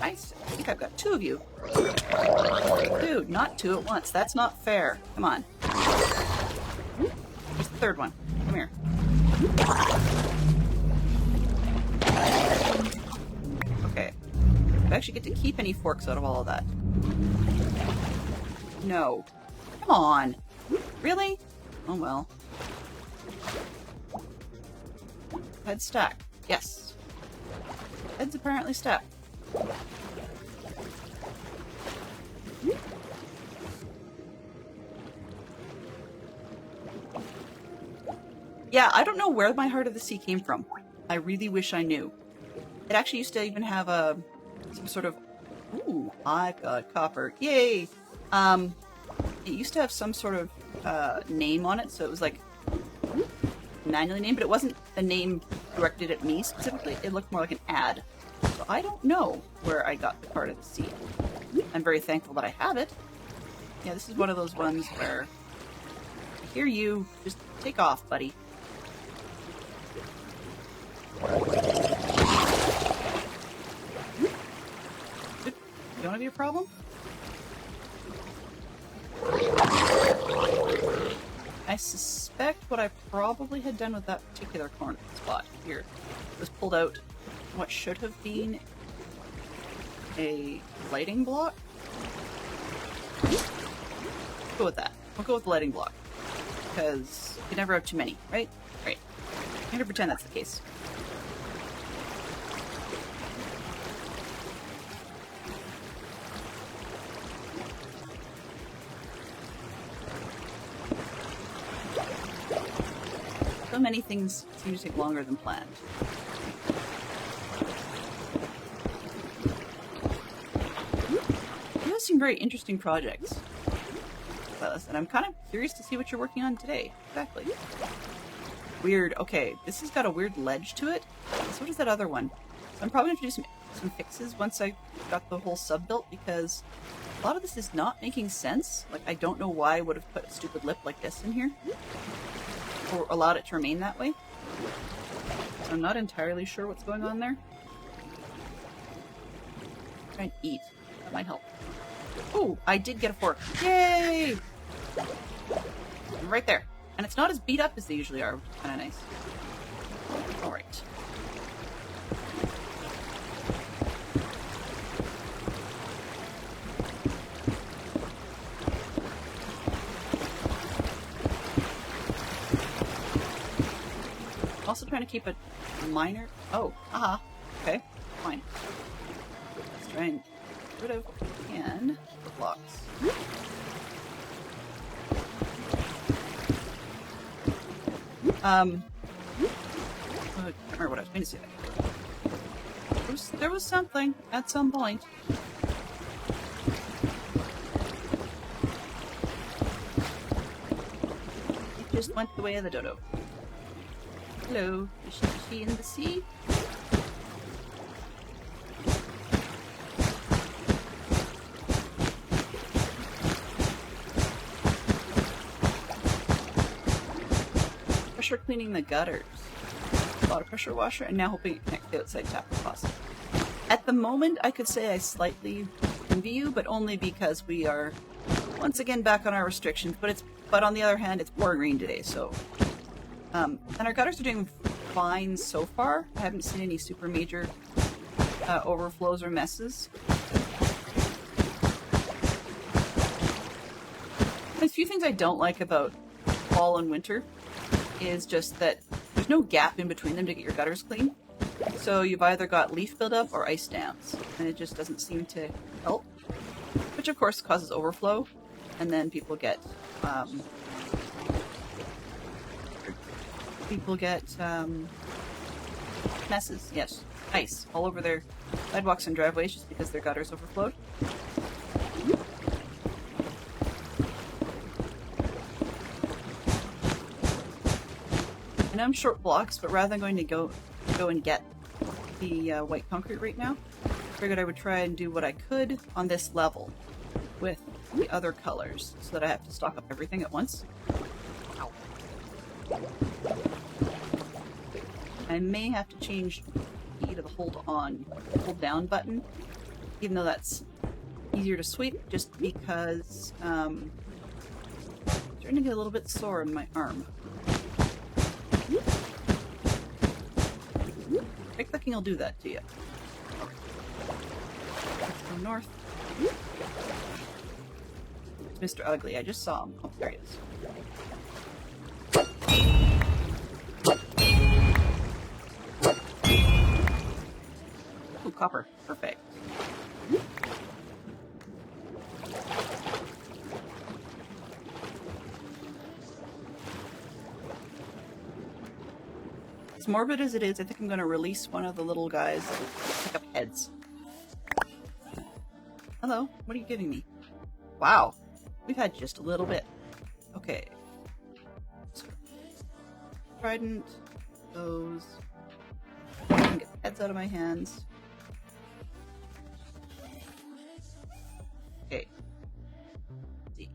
I think I've got two of you. Dude, not two at once. That's not fair. Come on. Here's the third one. Come here. Okay. Do I actually get to keep any forks out of all of that? No. Come on. Really? Oh well. Head stack. Yes. Head's apparently stacked. Yeah, I don't know where my Heart of the Sea came from. I really wish I knew. It actually used to even have some sort of... Ooh, I've got copper. Yay! it used to have some sort of name on it, so it was like manually named, but it wasn't a name directed at me specifically. It looked more like an ad. So I don't know where I got the card of the sea. I'm very thankful that I have it. Yeah, this is one of those ones where I hear you, just take off, buddy. You don't have your problem? I suspect what I probably had done with that particular corner spot here was pulled out what should have been a lighting block. Let's go with that. We'll go with the lighting block. Because you never have too many, right? Right. I'm gonna pretend that's the case. So many things seem to take longer than planned. Those seem very interesting projects. And I'm kind of curious to see what you're working on today. Exactly. Weird. Okay, this has got a weird ledge to it. So what is that other one? So I'm probably going to do some fixes once I got the whole sub built, because a lot of this is not making sense. Like, I don't know why I would have put a stupid lip like this in here. Or allowed it to remain that way. So I'm not entirely sure what's going on there. Try and eat. That might help. Oh, I did get a fork. Yay! Right there. And it's not as beat up as they usually are, which is kind of nice. Alright. Also trying to keep a minor... Oh, haha. Okay, fine. Let's try and get rid of what we can. The blocks. I can't remember what I was going to say there. There was something at some point. It just went the way of the dodo. Hello, fishy in the sea. Pressure cleaning the gutters. A lot of pressure washer, and now hoping it connects the outside tap if possible. At the moment, I could say I slightly envy you, but only because we are once again back on our restrictions. But on the other hand, it's pouring rain today, so. And our gutters are doing fine so far. I haven't seen any super major overflows or messes. There's a few things I don't like about fall and winter is just that there's no gap in between them to get your gutters clean. So you've either got leaf buildup or ice dams, and it just doesn't seem to help. Which of course causes overflow, and then people get messes, yes, ice all over their sidewalks and driveways just because their gutters overflowed. I know I'm short blocks, but rather than going to go and get the white concrete right now, I figured I would try and do what I could on this level with the other colors so that I have to stock up everything at once. Ow. I may have to change the key to the hold down button, even though that's easier to sweep, just because I'm starting to get a little bit sore in my arm. Right clicking will do that to you. Let's go north. It's Mr. Ugly. I just saw him. Oh, there he is. Ooh, copper. Perfect. As morbid as it is, I think I'm going to release one of the little guys that will pick up heads. Hello, what are you giving me? Wow. We've had just a little bit. Okay. So, trident. Those. I can get the heads out of my hands. Okay. Let's see.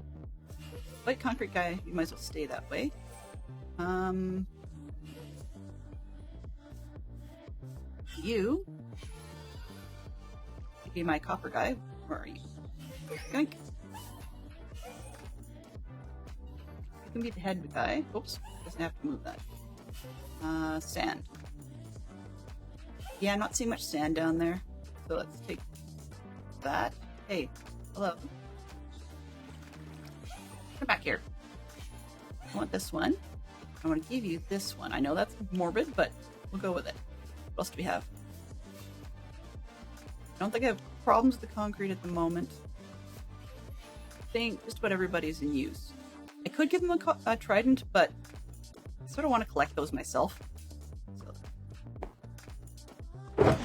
White concrete guy, you might as well stay that way. You be my copper guy. Where are you? Yoink. You can be the head guy. Oops, doesn't have to move that. Sand. Yeah, I'm not seeing much sand down there. So let's take that. Hey, hello. Come back here. I want this one. I want to give you this one. I know that's morbid, but we'll go with it. What else do we have? I don't think I have problems with the concrete at the moment. I think just about everybody's in use. I could give them a trident, but I sort of want to collect those myself. So,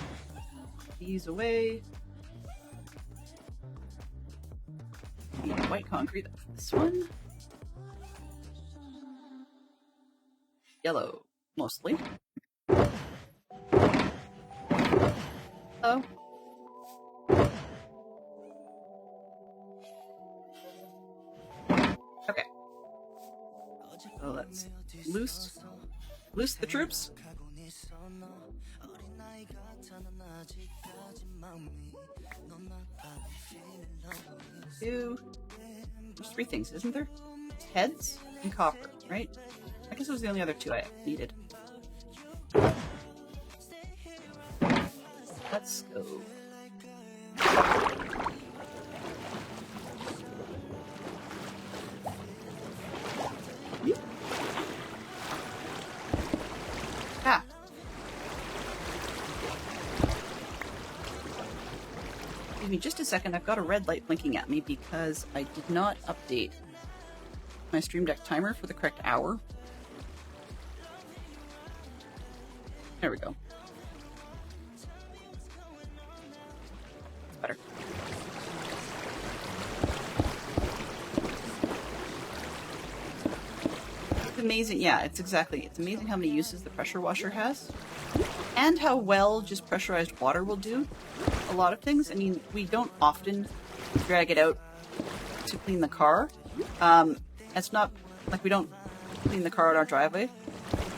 these away. White concrete, that's this one. Yellow, mostly. Oh. Okay. So let's loose the troops. There's three things, isn't there? Heads and copper, right? I guess it was the only other two I needed. Let's go. Ah. Give me just a second. I've got a red light blinking at me because I did not update my Stream Deck timer for the correct hour. There we go. Better. It's amazing. Yeah, it's amazing how many uses the pressure washer has. And how well just pressurized water will do a lot of things. I mean, we don't often drag it out to clean the car. It's not like we don't clean the car out our driveway.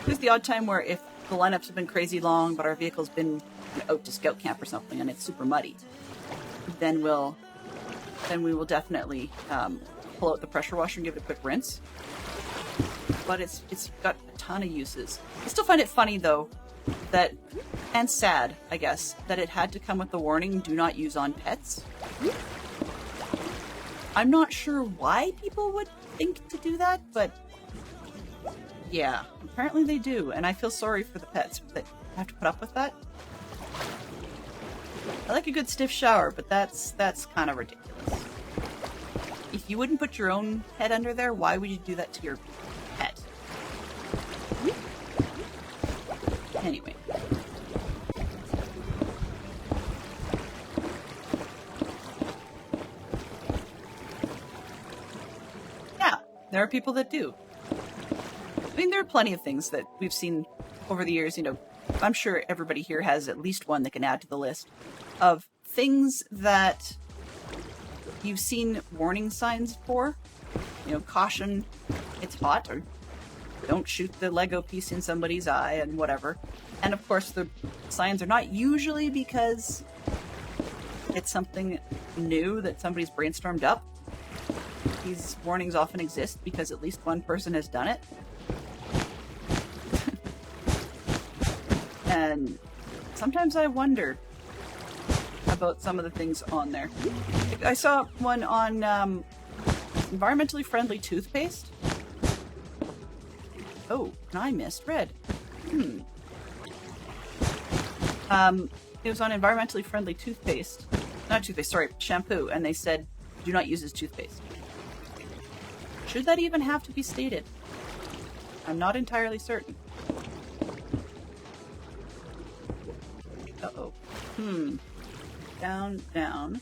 There's the odd time where if the lineups have been crazy long, but our vehicle's been out to scout camp or something and it's super muddy, then we will definitely pull out the pressure washer and give it a quick rinse. But it's got a ton of uses. I still find it funny though that, and sad, I guess, that it had to come with the warning, do not use on pets. I'm not sure why people would think to do that, but yeah, apparently they do, and I feel sorry for the pets that have to put up with that. I like a good stiff shower, but that's kind of ridiculous. If you wouldn't put your own head under there, why would you do that to your pet? Anyway. Yeah, there are people that do. I mean, there are plenty of things that we've seen over the years. You know, I'm sure everybody here has at least one that can add to the list of things that you've seen warning signs for. You know, caution, it's hot, or don't shoot the Lego piece in somebody's eye, and whatever. And of course, the signs are not usually because it's something new that somebody's brainstormed up. These warnings often exist because at least one person has done it. And sometimes I wonder about some of the things on there. I saw one on environmentally friendly toothpaste. Oh, and I missed red. It was on environmentally friendly toothpaste. Not toothpaste, sorry, shampoo. And they said, do not use as toothpaste. Should that even have to be stated? I'm not entirely certain. Uh-oh. Down, down.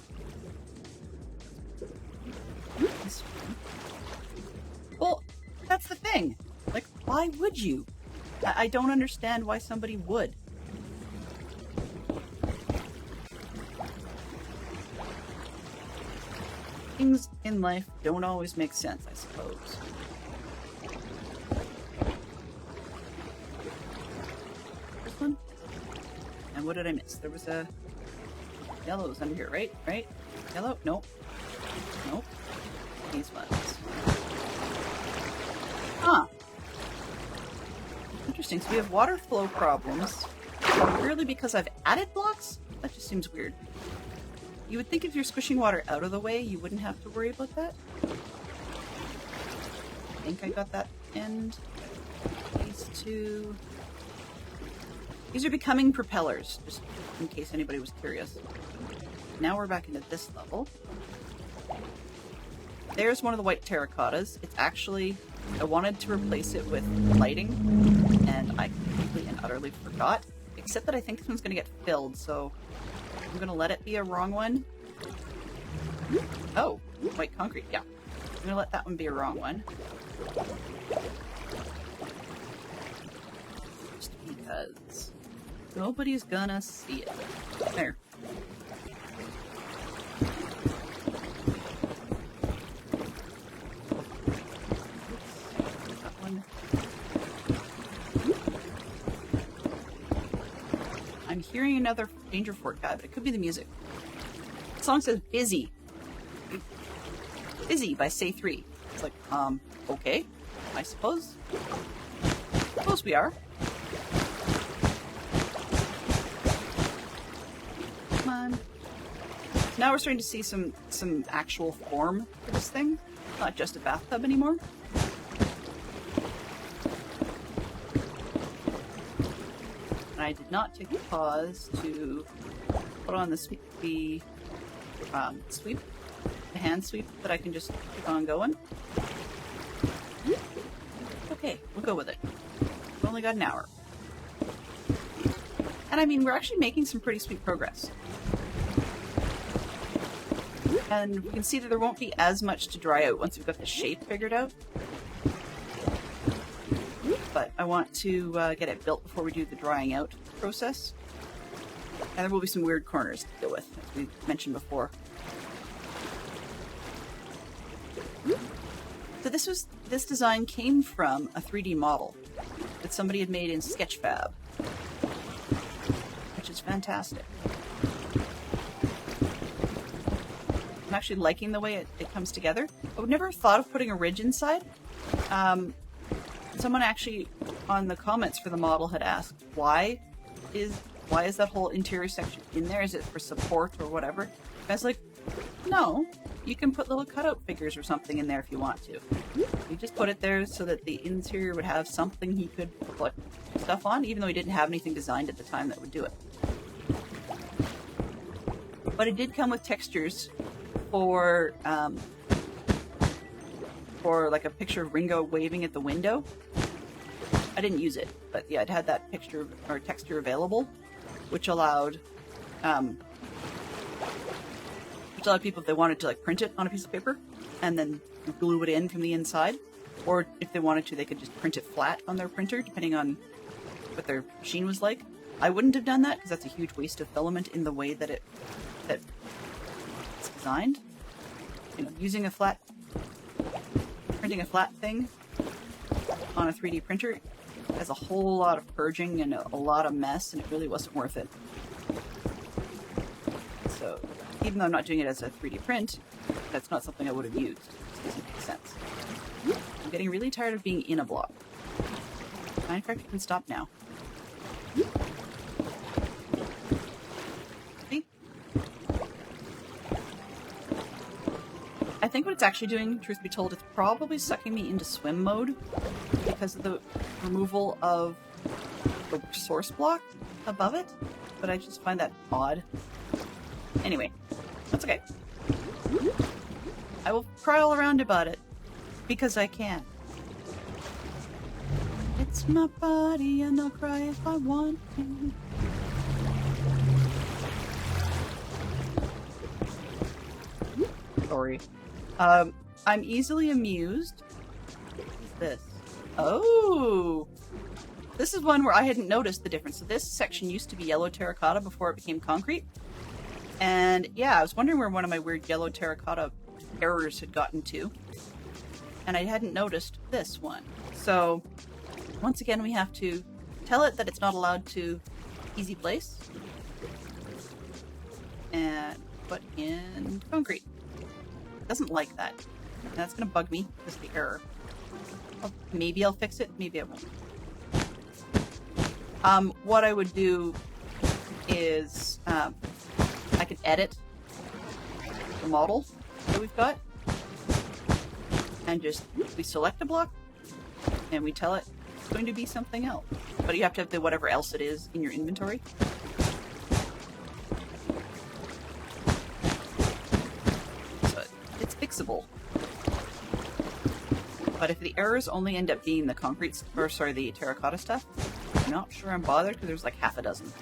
This one. why would you? I don't understand why somebody would. Things in life don't always make sense, I suppose. This one? And what did I miss? There was a... Yellow was under here, right? Right? Yellow? Nope. Nope. These ones. Huh. Interesting. So we have water flow problems. Purely because I've added blocks? That just seems weird. You would think if you're squishing water out of the way, you wouldn't have to worry about that. I think I got that end. These two. These are becoming propellers, just in case anybody was curious. Now we're back into this level. There's one of the white terracottas. It's actually... I wanted to replace it with lighting, and I completely and utterly forgot. Except that I think this one's going to get filled, so I'm going to let it be a wrong one. Oh, white concrete, yeah. I'm going to let that one be a wrong one. Just because nobody's gonna see it. There. I'm hearing another Danger Fort guy, but it could be the music. The song says Busy. Busy by Say 3. It's like, okay, I suppose. Suppose we are. Come on. Now we're starting to see some actual form for this thing. Not just a bathtub anymore. I did not take a pause to put on the sweep, the hand sweep that I can just keep on going. Okay, we'll go with it. We've only got an hour. And I mean, we're actually making some pretty sweet progress. And we can see that there won't be as much to dry out once we've got the shape figured out. But I want to get it built before we do the drying out process. And there will be some weird corners to deal with, as we mentioned before. So this design came from a 3D model that somebody had made in Sketchfab, which is fantastic. I'm actually liking the way it comes together. I would never have thought of putting a ridge inside. Someone actually on the comments for the model had asked, why is that whole interior section in there? Is it for support or whatever? I was like, no, you can put little cutout figures or something in there if you want to. You just put it there so that the interior would have something he could put stuff on, even though he didn't have anything designed at the time that would do it. But it did come with textures for like a picture of Ringo waving at the window. I didn't use it, but yeah, it had that picture or texture available, which allowed people, if they wanted to, like, print it on a piece of paper and then glue it in from the inside, or if they wanted to, they could just print it flat on their printer, depending on what their machine was like. I wouldn't have done that because that's a huge waste of filament in the way that it's designed. You know, printing a flat thing on a 3D printer has a whole lot of purging and a lot of mess, and it really wasn't worth it. So, even though I'm not doing it as a 3D print, that's not something I would have used. It doesn't make sense. I'm getting really tired of being in a block. Minecraft can stop now. See? I think what it's actually doing, truth be told, it's probably sucking me into swim mode because of the removal of the source block above it, but I just find that odd. Anyway, that's okay. I will cry all around about it because I can. It's my body and I'll cry if I want to. Sorry. I'm easily amused. What is this? Oh! This is one where I hadn't noticed the difference. So this section used to be yellow terracotta before it became concrete. And yeah, I was wondering where one of my weird yellow terracotta errors had gotten to. And I hadn't noticed this one. So once again, we have to tell it that it's not allowed to easy place. And put in concrete. It doesn't like that. And that's going to bug me because of the error. Maybe I'll fix it, maybe I won't. What I would do is I could edit the model that we've got and just we select a block and we tell it it's going to be something else. But you have to have the whatever else it is in your inventory. So it's fixable. But if the errors only end up being the concrete, or sorry, the terracotta stuff, I'm not sure I'm bothered because there's like half a dozen.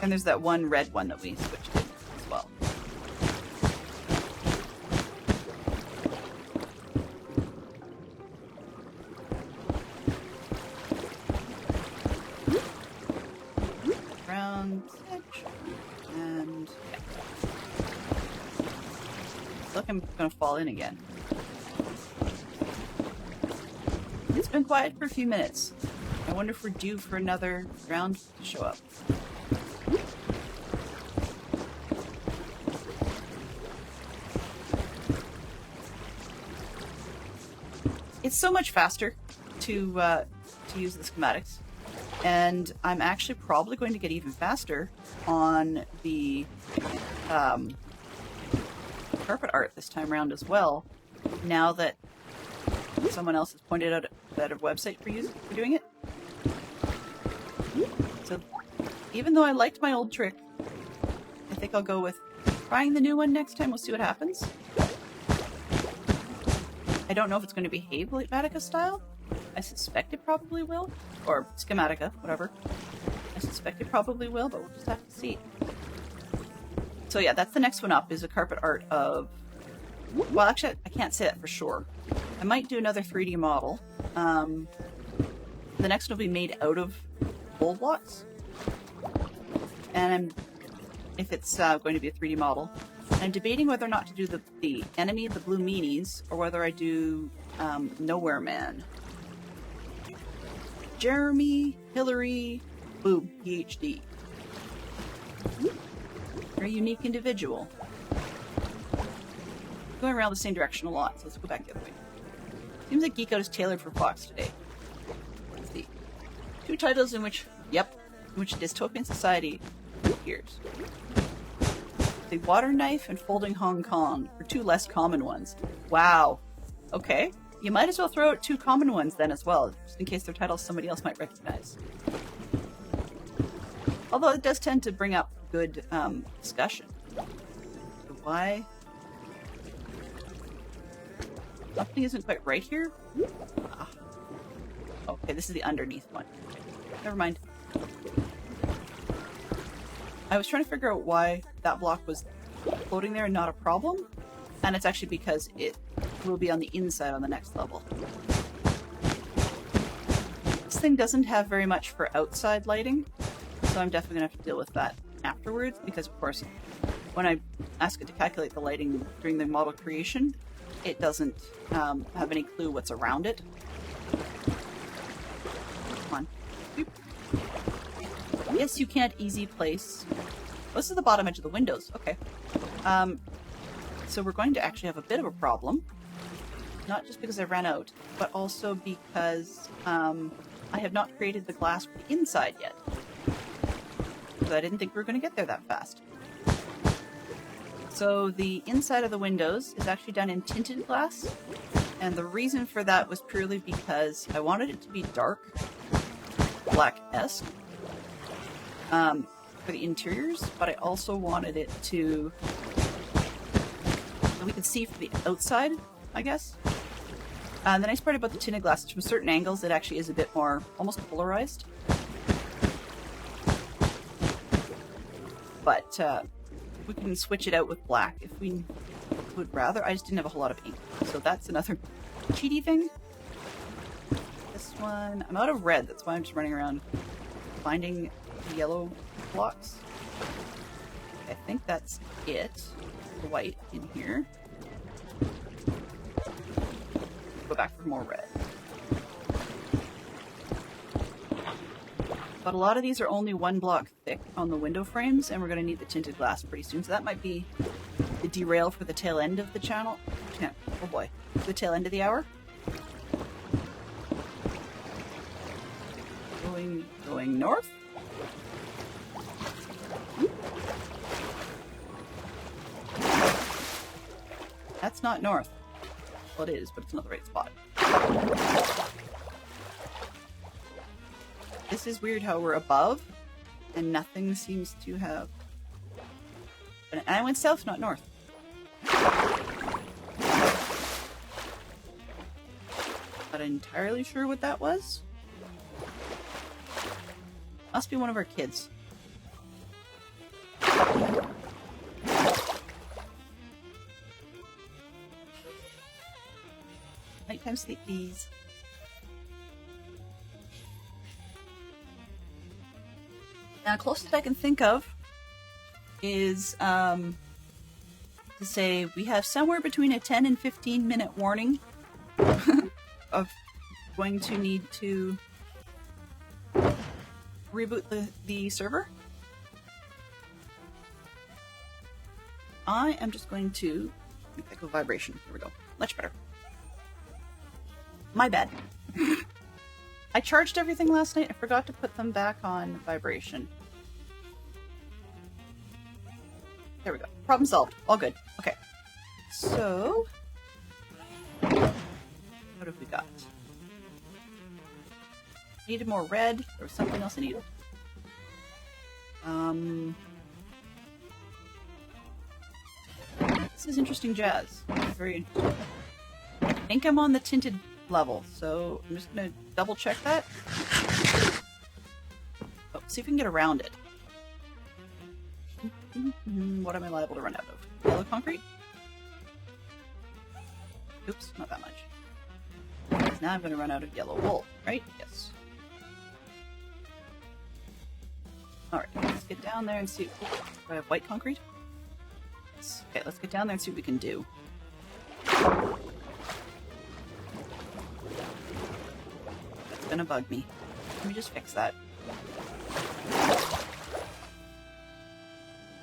And there's that one red one that we switched to as well. Round edge. And yeah. Look, I'm gonna fall in again. It's been quiet for a few minutes. I wonder if we're due for another round to show up. It's so much faster to use the schematics, and I'm actually probably going to get even faster on the carpet art this time around as well, now that someone else has pointed out a better website for doing it. So even though I liked my old trick, I think I'll go with trying the new one next time. We'll see what happens. I don't know if it's going to behave like Schematica style. I suspect it probably will. Or Schematica, whatever. I suspect it probably will, but we'll just have to see. So yeah, that's the next one up, is a carpet art of... Well, actually, I can't say that for sure. I might do another 3D model. The next one will be made out of wool blocks. And if it's going to be a 3D model. I'm debating whether or not to do the enemy, the blue meanies, or whether I do Nowhere Man. Jeremy, Hillary, Boob, PhD. Very unique individual. Going around the same direction a lot, so let's go back the other way. Seems like Geek Out is tailored for Fox today. Let's see. 2 titles in which dystopian society appears. The Water Knife and Folding Hong Kong are 2 less common ones. Wow. Okay. You might as well throw out 2 common ones then as well, just in case their titles somebody else might recognize. Although it does tend to bring up good discussion. So why? Something isn't quite right here? Ah. Okay, this is the underneath one. Never mind. I was trying to figure out why that block was floating there and not a problem. And it's actually because it will be on the inside on the next level. This thing doesn't have very much for outside lighting, so I'm definitely going to have to deal with that afterwards, because of course when I ask it to calculate the lighting during the model creation, it doesn't have any clue what's around it. Come on. Boop. Yes, you can't easy place. Oh, this is the bottom edge of the windows. Okay. So we're going to actually have a bit of a problem. Not just because I ran out, but also because I have not created the glass for the inside yet. Because I didn't think we were going to get there that fast. So the inside of the windows is actually done in tinted glass. And the reason for that was purely because I wanted it to be dark, black-esque, for the interiors, but I also wanted it to... we could see from the outside, I guess. The nice part about the tinted glass is from certain angles it actually is a bit more almost polarized. But we can switch it out with black if we would rather. I just didn't have a whole lot of paint. So that's another cheaty thing. This one, I'm out of red. That's why I'm just running around finding the yellow blocks. I think that's it. The white in here. Go back for more red. But a lot of these are only 1 block thick on the window frames, and we're going to need the tinted glass pretty soon. So that might be the derail for the tail end of the channel. Oh boy. The tail end of the hour. Going north. That's not north. Well, it is, but it's not the right spot. This is weird how we're above and nothing seems to have... And I went south, not north. Not entirely sure what that was. Must be one of our kids. Nighttime sleep, please. Now, closest I can think of is to say we have somewhere between a 10 and 15 minute warning of going to need to reboot the server. I am just going to make that go vibration. Here we go. Much better. My bad. I charged everything last night. I forgot to put them back on vibration. There we go. Problem solved. All good. Okay. So, what have we got? Needed more red. There was something else I needed. This is interesting jazz. Very interesting. I think I'm on the tinted level, so I'm just gonna double check that. Oh, see if we can get around it. What am I liable to run out of? Yellow concrete? Oops, not that much. Because now I'm gonna run out of yellow wool, right? Yes. Alright, let's get down there and see. Do I have white concrete? Yes. Okay, let's get down there and see what we can do. That's gonna bug me. Let me just fix that.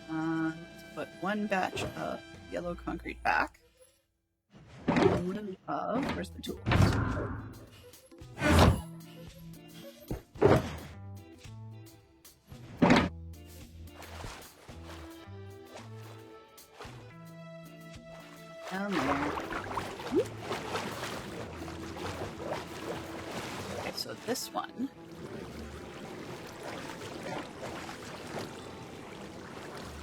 Let's put 1 batch of yellow concrete back. Where's the tools? Down there. Okay, so this one.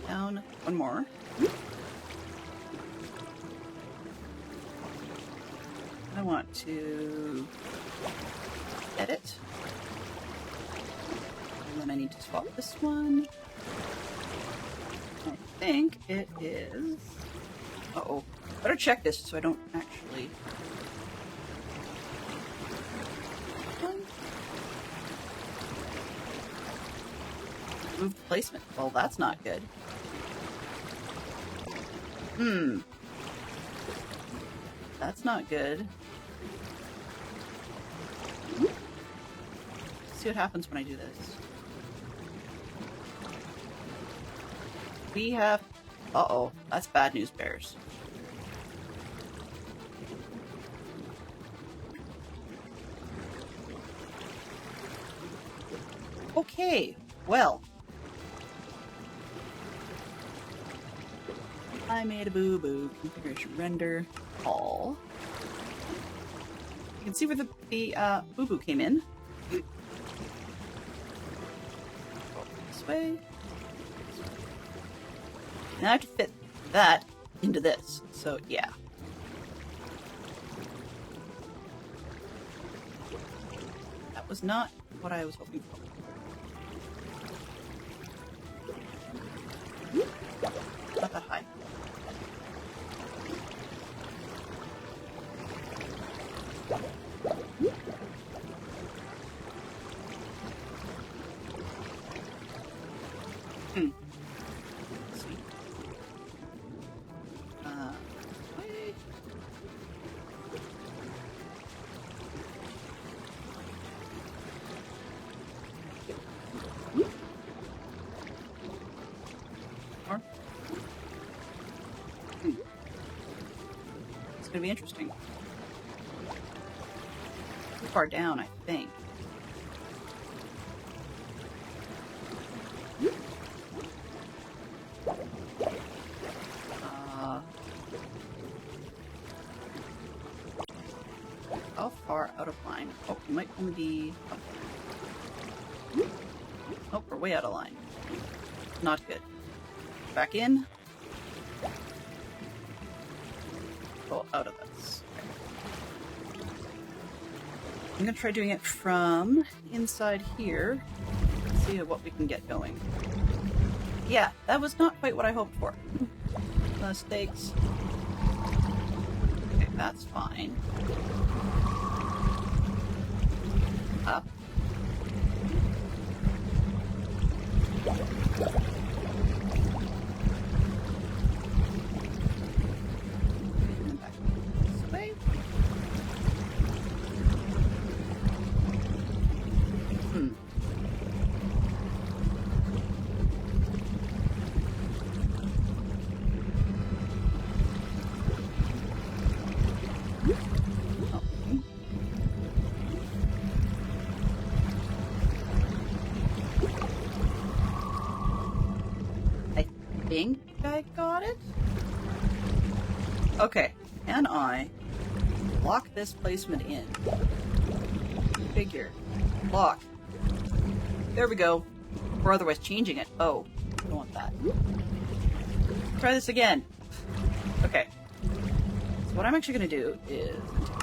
Down 1 more. I want to edit. And then I need to swap this one. I think it is... Uh-oh. Better check this so I don't actually... Move placement. Well, that's not good. That's not good. See what happens when I do this. We have... Uh-oh. That's bad news bears. Okay. Well. I made a boo-boo. Configuration render. All. You can see where the boo-boo came in. This way. Now I have to fit that into this. So, yeah. That was not what I was hoping for. Not that high. going to be interesting. Too far down, I think. How far out of line? Oh, we might only be... Oh, we're way out of line. Not good. Back in. Oh, out of this. Okay. I'm gonna try doing it from inside here. See what we can get going. Yeah, that was not quite what I hoped for. Mistakes. Okay, that's fine. Up. And back this way. I think I got it. Okay, can I lock this placement in? Figure. Lock. There we go. Or otherwise changing it. Oh, I don't want that. Try this again. Okay. So what I'm actually going to do is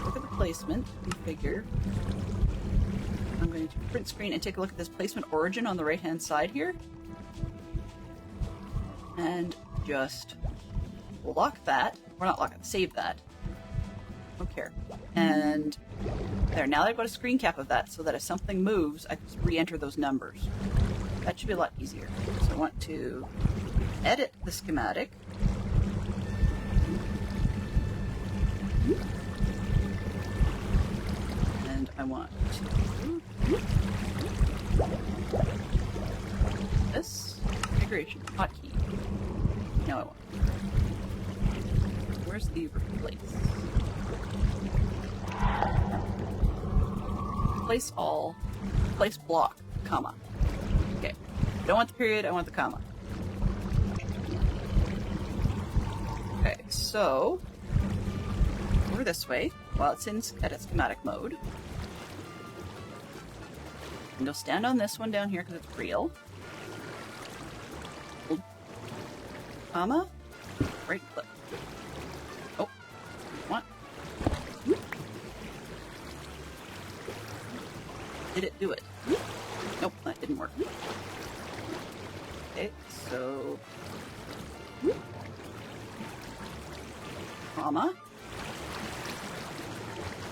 look at the placement, configure. I'm going to print screen and take a look at this placement origin on the right-hand side here. And just lock that. Or not lock it, save that. Don't care. And there, now that I've got a screen cap of that so that if something moves, I can just re-enter those numbers. That should be a lot easier. So I want to edit the schematic. And I want to this configuration hotkey. No, I won't. Where's the replace? Replace all. Replace block, comma. Okay. I don't want the period, I want the comma. Okay, so over this way, while it's in edit schematic mode. And you'll stand on this one down here because it's real. Comma, right click. Oh, what? Did it do it? Nope, that didn't work. Okay, so comma.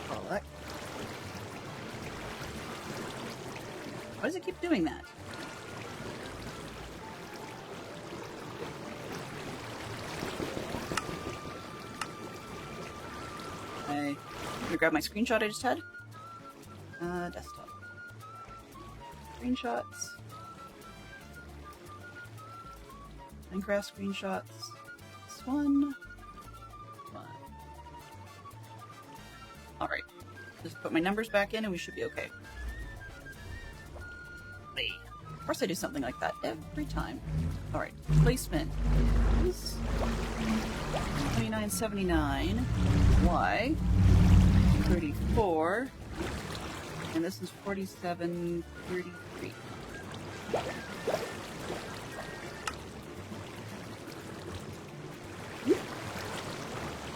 Select. Why does it keep doing that? I'm gonna grab my screenshot I just had. Desktop. Screenshots. Minecraft screenshots. This one. Alright. Just put my numbers back in and we should be okay. Of course I do something like that every time. Alright. Placement is 2979. Y. 34. And this is 4733.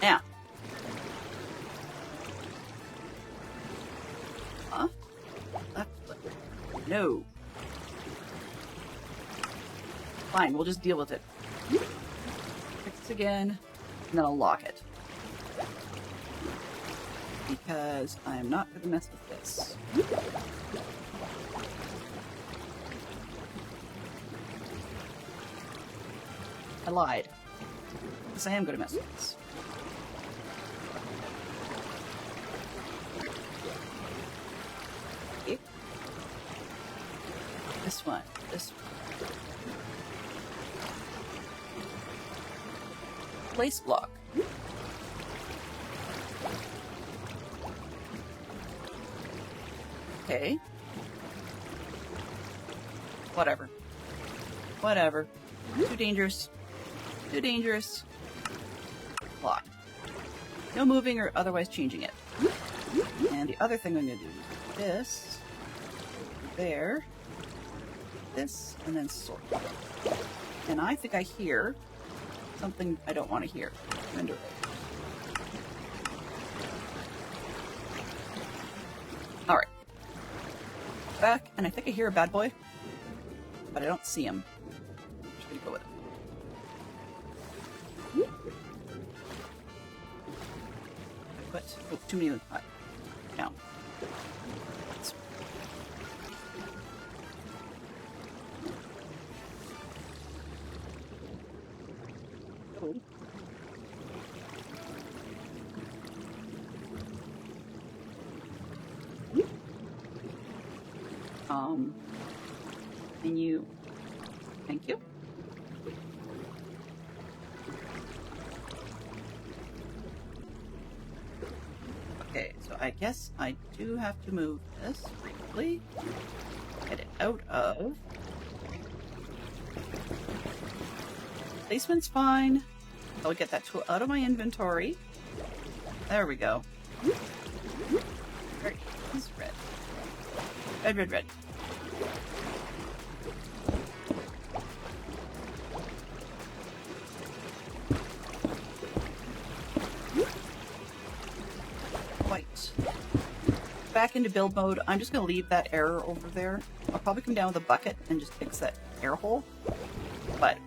Now. Huh? Left click. No. Fine, we'll just deal with it. Fix again, and then I'll lock it. Because I'm not going to mess with this. I lied. Because I am going to mess with this. Okay. This one. This one. Place block. Okay. Whatever. Whatever. Too dangerous. Too dangerous. Lock. No moving or otherwise changing it. And the other thing I'm going to do is this. There. This. And then sort. And I think I hear something I don't want to hear. Render it. Alright. Back, and I think I hear a bad boy. But I don't see him. I'm just gonna go with it. But oh, too many down. Can you? Thank you. Okay, so I guess I do have to move this briefly. Get it out of. Placement's fine. I'll get that tool out of my inventory. There we go. There he's red. Red, red, red. White. Back into build mode. I'm just going to leave that error over there. I'll probably come down with a bucket and just fix that air hole. But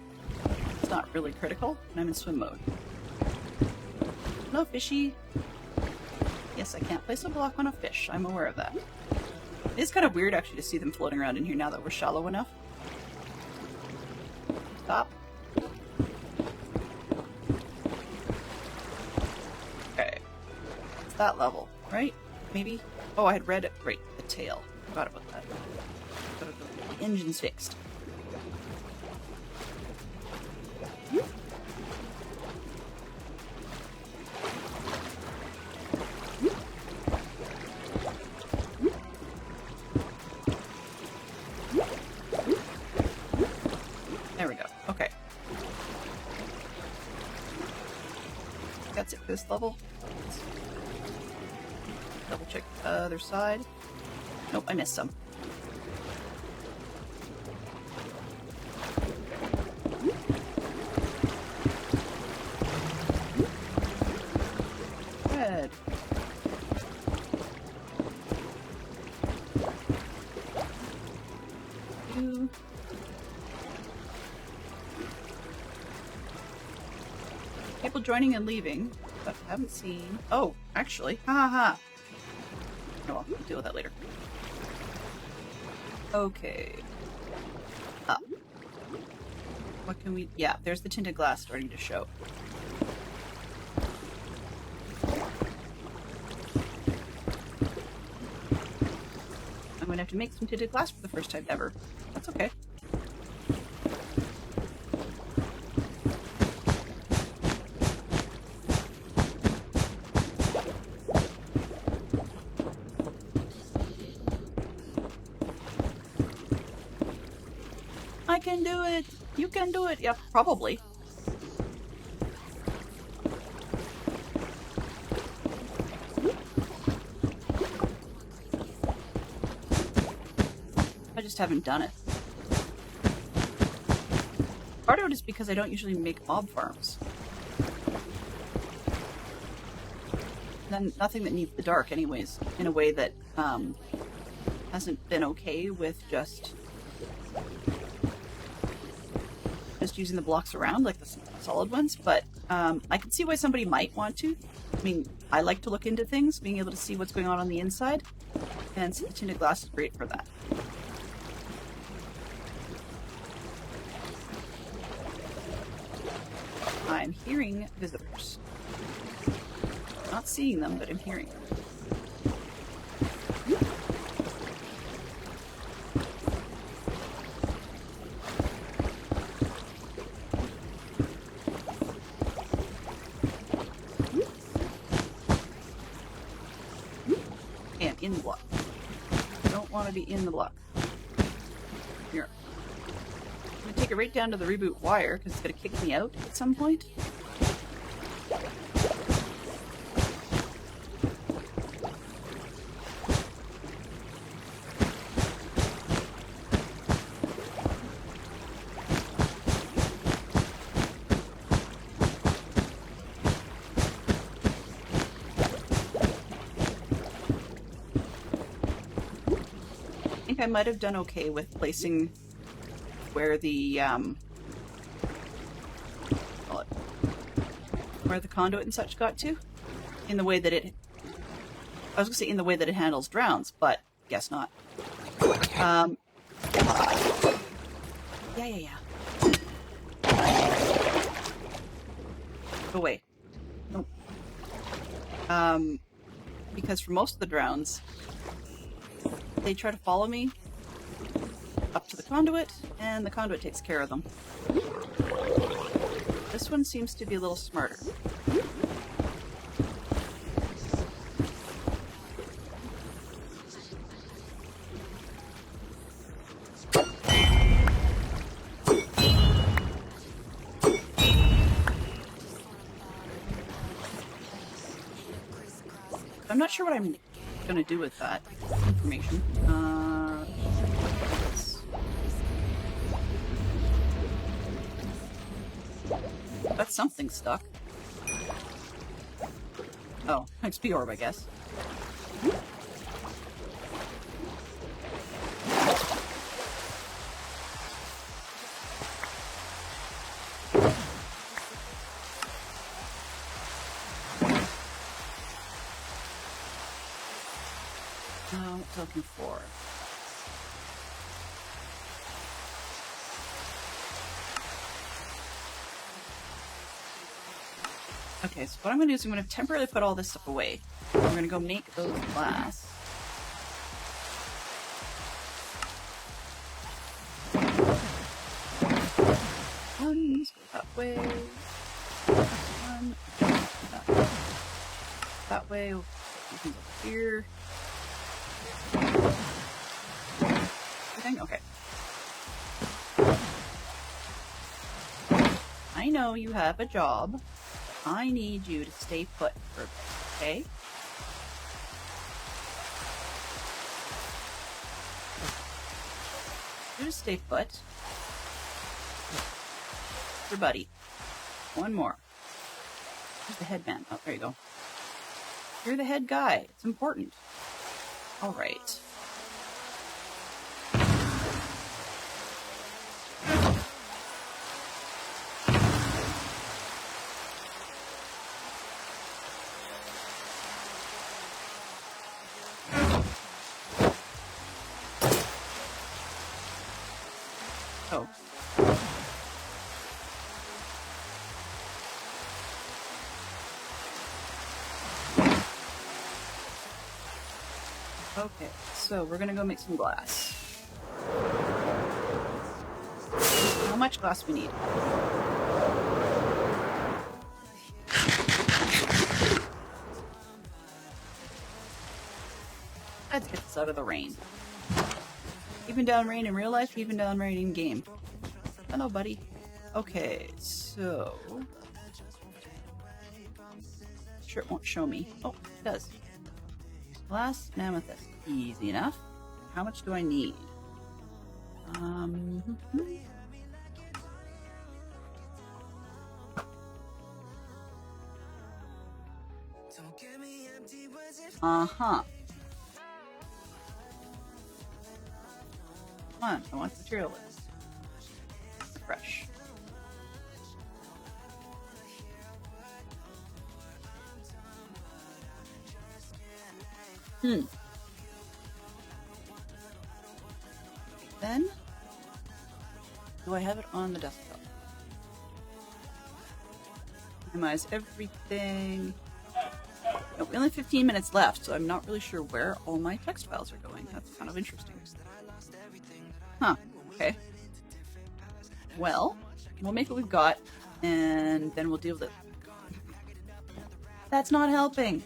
it's not really critical. And I'm in swim mode. No fishy. Yes, I can't place a block on a fish. I'm aware of that. It is kind of weird actually to see them floating around in here now that we're shallow enough. Stop. Okay. It's that level, right? Maybe? Oh, I had read it. Right, the tail. Forgot about that. The engine's fixed. There we go. Okay. That's it for this level. Let's double check the other side. Nope, I missed some. Red. You. People joining and leaving, but haven't seen. Oh, actually, ha ha ha. Oh well, we'll deal with that later. Okay. Up. What can we? Yeah, there's the tinted glass starting to show. I'm gonna have to make some tinted glass for the first time ever. That's okay. I can do it! You can do it! Yeah, probably. I just haven't done it. Part of it is because I don't usually make mob farms. Then nothing that needs the dark anyways, in a way that hasn't been okay with just using the blocks around like the solid ones, but I can see why somebody might want to. I mean, I like to look into things, being able to see what's going on the inside, and the tinted glass is great for that. I'm hearing visitors. Not seeing them, but I'm hearing them. And in block. don't want to be in the block. Here. I'm going to take it right down to the reboot wire because it's going to kick me out at some point. I might have done okay with placing where the where the conduit and such got to, in the way that it, I was gonna say in the way that it handles drowns, but guess not. Yeah. Go away. Nope. Because for most of the drowns, they try to follow me up to the conduit, and the conduit takes care of them. This one seems to be a little smarter. I'm not sure what I'm going to do with that information. That's something stuck. Oh, XP orb, I guess. What was I looking for? Okay, so what I'm going to do is I'm going to temporarily put all this stuff away. I'm going to go make those glass. One, go that way. One, that way. We'll put things over here. Everything? Okay. I know you have a job. I need you to stay put for a bit, okay? You just stay put. Your buddy. One more. Where's the headman? Oh, there you go. You're the head guy. It's important. All right. Oh. Okay, so we're gonna go make some glass. How much glass we need? Let's get this out of the rain. Even down rain in real life, even down rain in game. Hello, buddy. Okay, so... Sure, it won't show me. Oh, it does. Glass and amethyst. Easy enough. How much do I need? Uh-huh. Come on, I want the material list. Refresh. Then, do I have it on the desktop? Minimize everything. No, we only have 15 minutes left, so I'm not really sure where all my text files are going. That's kind of interesting. Huh, okay. Well, we'll make what we've got, and then we'll deal with it. That's not helping.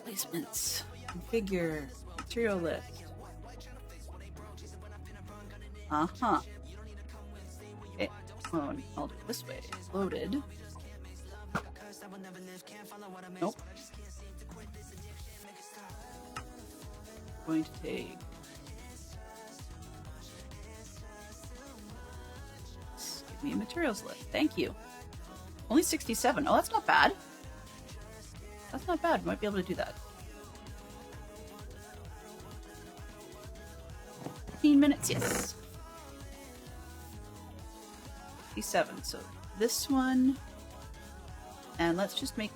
Placements. Configure. material list. Uh-huh. Okay. Oh, I'll do it this way. Loaded. Nope. Going to take... Give me a materials list. Thank you. Only 67. Oh, that's not bad. That's not bad. Might be able to do that. 15 minutes, yes. 57. So this one. And let's just make,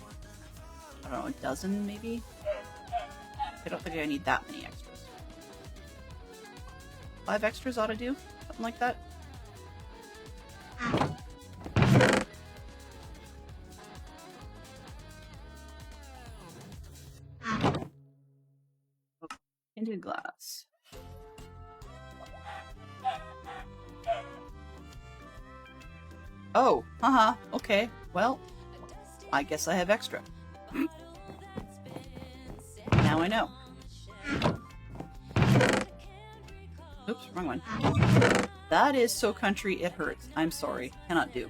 I don't know, a dozen maybe? I don't think I need that many extras. 5 extras ought to do. Something like that. Into glass. Oh, haha, okay. Well, I guess I have extra. Now I know. Oops, wrong one. That is so country it hurts. I'm sorry. Cannot do.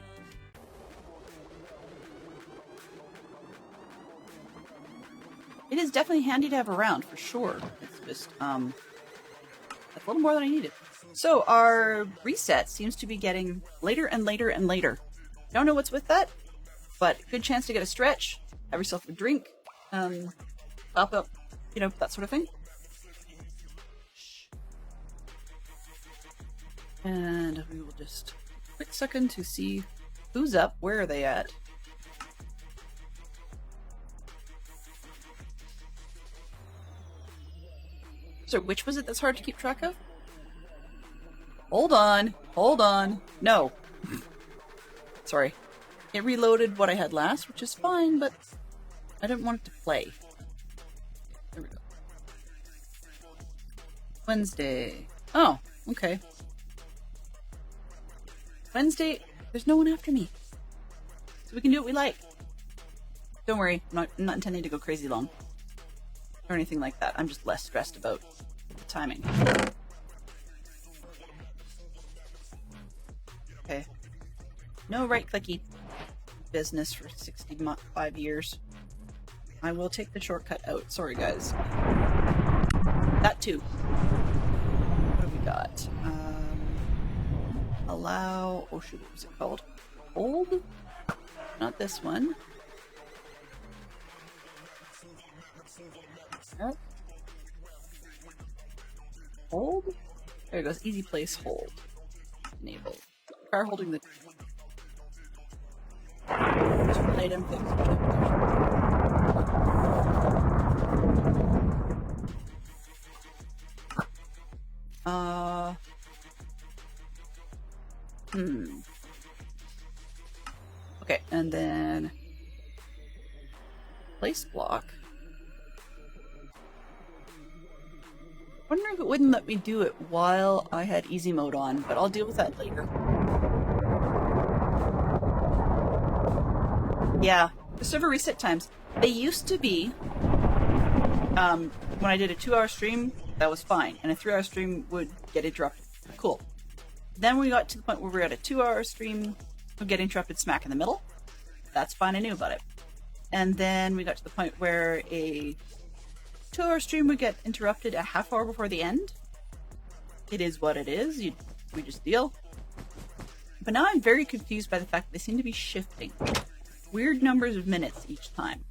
It is definitely handy to have around, for sure. It's just, that's a little more than I needed. So, our reset seems to be getting later and later and later. Don't know what's with that, but good chance to get a stretch, have yourself a drink, pop up, you know, that sort of thing. And we will just quick second to see who's up, where are they at. So which was it that's hard to keep track of? Hold on. Hold on. No. Sorry. It reloaded what I had last, which is fine, but I didn't want it to play. There we go. Wednesday. Oh, okay. Wednesday, there's no one after me. So we can do what we like. Don't worry, I'm not intending to go crazy long. Or anything like that. I'm just less stressed about the timing. Okay. No right-clicky business for 65 years. I will take the shortcut out. Sorry, guys. That too. What have we got? Allow... Oh, shoot. What was it called? Hold? Not this one. Hold? There it goes. Easy place hold. Enable. Try holding the item things. Okay, and then place block. Wondering if it wouldn't let me do it while I had easy mode on, but I'll deal with that later. Yeah, the server reset times. They used to be, when I did a 2-hour stream, that was fine, and a 3-hour stream would get interrupted. Cool. Then we got to the point where we were at a 2-hour stream, would get interrupted smack in the middle. That's fine, I knew about it. And then we got to the point where a 2-hour stream would get interrupted a half hour before the end. It is what it is. We just deal. But now I'm very confused by the fact that they seem to be shifting. Weird numbers of minutes each time.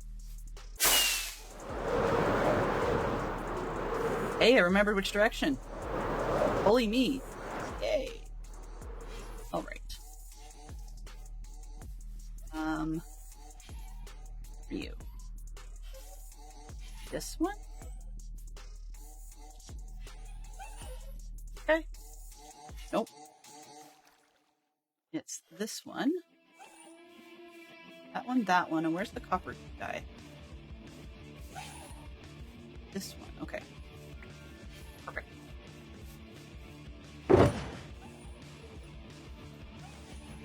Hey, I remembered which direction. Holy me. Yay. Alright. For you. This one? Okay. Nope. It's this one. That one, and where's the copper guy? This one, okay. Perfect.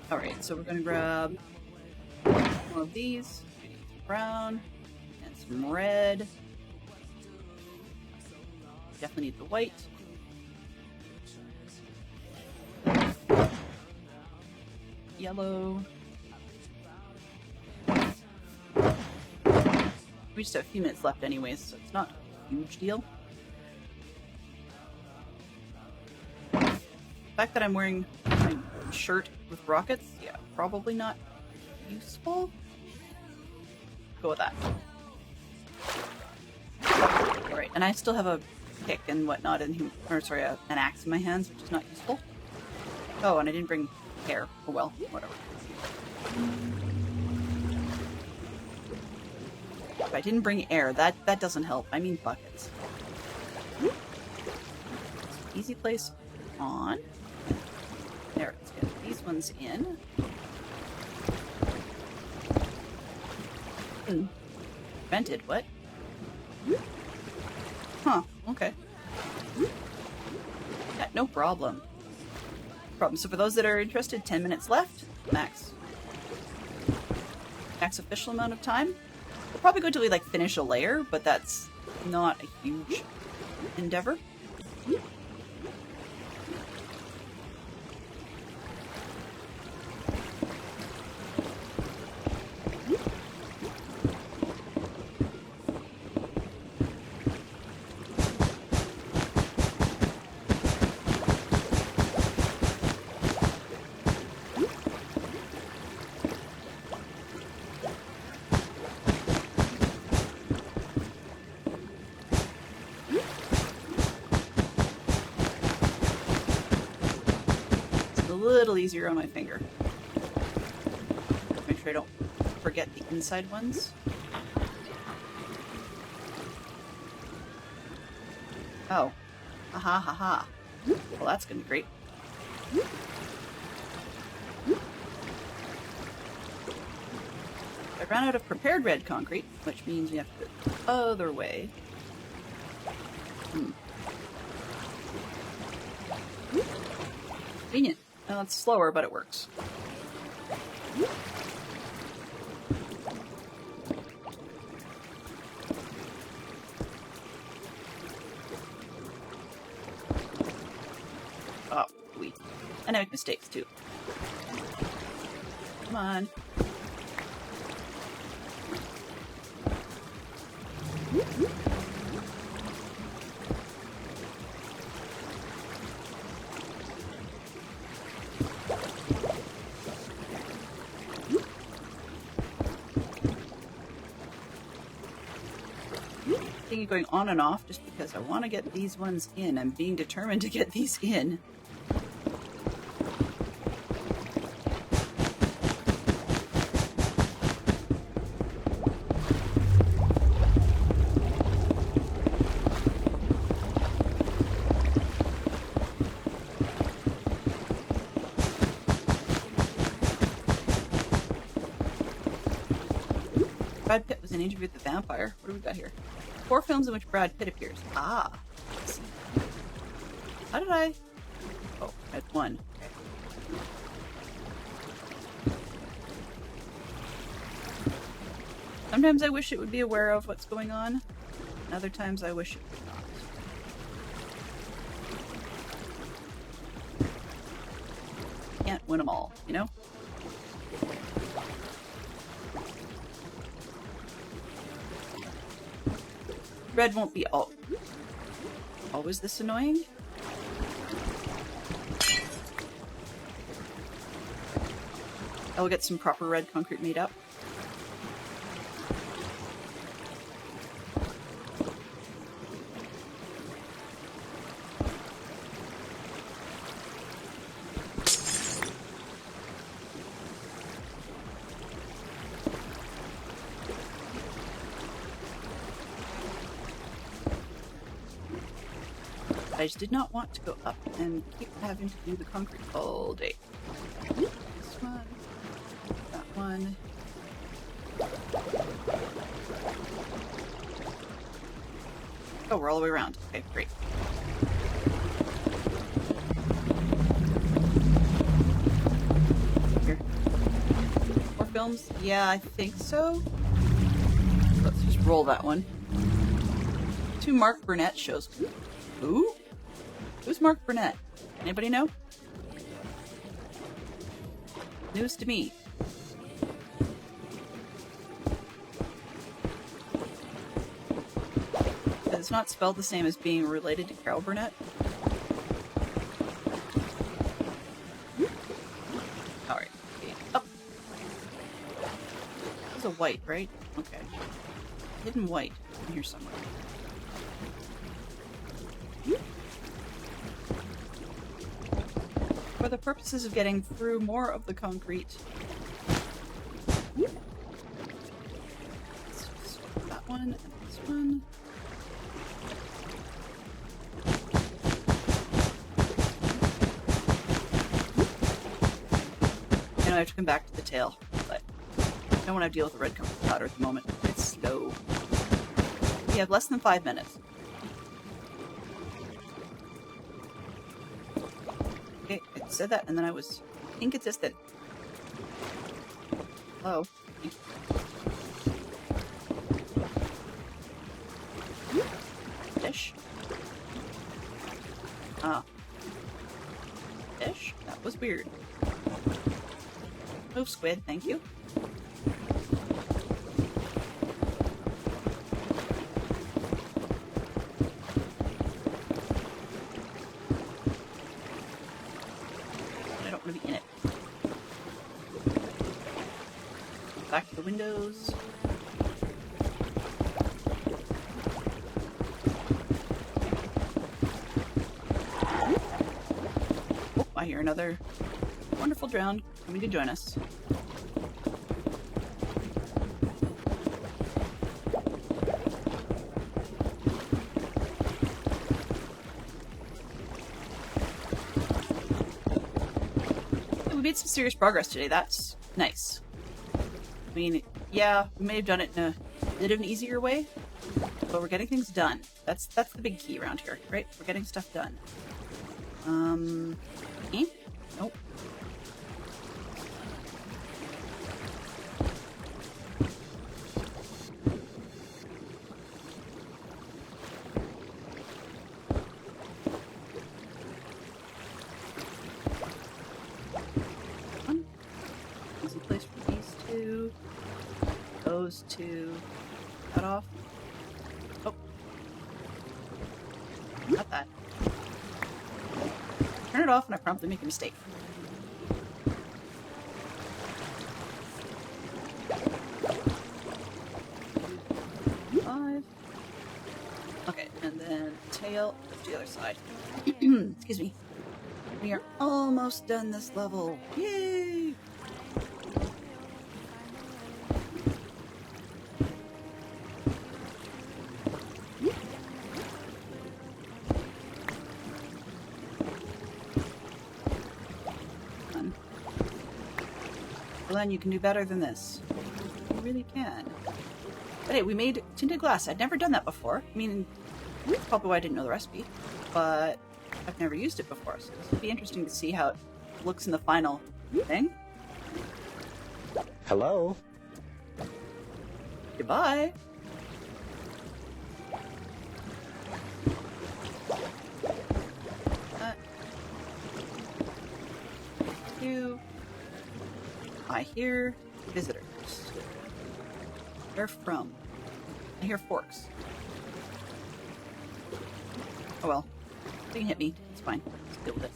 Alright, so we're gonna grab one of these, brown, and some red. Definitely need the white. Yellow. We just have a few minutes left anyways, so it's not a huge deal. The fact that I'm wearing my shirt with rockets, yeah, probably not useful. Go with that. Alright, and I still have a pick and whatnot, an axe in my hands, which is not useful. Oh, and I didn't bring hair. Oh well, whatever. If I didn't bring air, that doesn't help. I mean buckets. Easy place on. There, let's get these ones in. Vented, what? Huh, okay. Yeah, no problem. So for those that are interested, 10 minutes left. Max official amount of time. We'll probably go till we like finish a layer, but that's not a huge endeavor. A little easier on my finger. Make sure I don't forget the inside ones. Oh. Aha, ha, ha. Well, that's gonna be great. I ran out of prepared red concrete, which means we have to go the other way. Convenient. Well, it's slower, but it works. Oh, and I make mistakes too. Come on. Going on and off just because I want to get these ones in. I'm being determined to get these in. Brad Pitt was in Interview with the Vampire. What do we got here? 4 films in which Brad Pitt appears. Ah. How did I... Oh, I had 1. Okay. Sometimes I wish it would be aware of what's going on. And other times I wish it would not. Can't win them all, you know? Red won't be always this annoying. I'll get some proper red concrete made up. I just did not want to go up and keep having to do the concrete all day. This one, that one. Oh, we're all the way around. Okay, great. Here. More films? Yeah, I think so. Let's just roll that one. 2 Mark Burnett shows. Who? Who's Mark Burnett? Anybody know? News to me. It's not spelled the same as being related to Carol Burnett. Alright. Okay. Oh! That was a white, right? Okay. Hidden white in here somewhere. For the purposes of getting through more of the concrete. That one and this one. I know I have to come back to the tail, but I don't want to deal with the red powder at the moment. It's slow. We have less than 5 minutes. Okay, I said that, and then I was inconsistent. Hello? Fish? Ah. Fish? That was weird. Move, squid, thank you. I don't want to be in it. Back to the windows. Oh, I hear another wonderful drown coming to join us. We made some serious progress today. That's nice. I mean, yeah, we may have done it in a bit of an easier way, but we're getting things done. That's the big key around here, right? We're getting stuff done. Nope. Easy place for these two. Those two. Cut off. Oh. Not that. Turn it off and I promptly make a mistake. Five. Okay, and then tail to the other side. Excuse me. We are almost done this level. Yay! Glenn, you can do better than this. You really can. But hey, we made tinted glass. I'd never done that before. I mean, that's probably why I didn't know the recipe. But I've never used it before, so this will be interesting to see how it looks in the final thing. Hello? Goodbye. I hear visitors. Where from? I hear forks. Oh well. They can hit me. It's fine. Let's deal with it.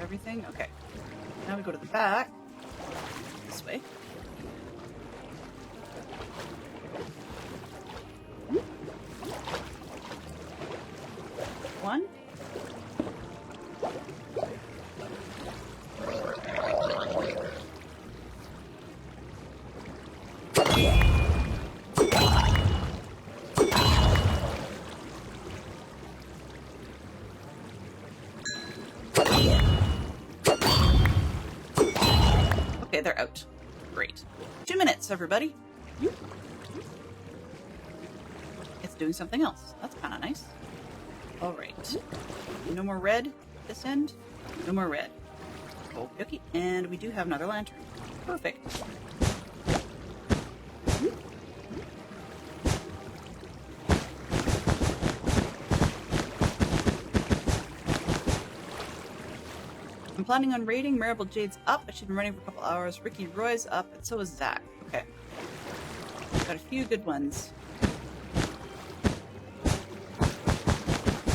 Everything? Okay. Now we go to the back. This way. One. Okay, they're out. Great. 2 minutes, everybody. It's doing something else. That's kind of nice. Alright. No more red this end. No more red. Okay, and we do have another lantern. Perfect. I'm planning on raiding. Maribel Jade's up. She's been running for a couple hours. Ricky Roy's up, and so is Zach. Okay. Got a few good ones.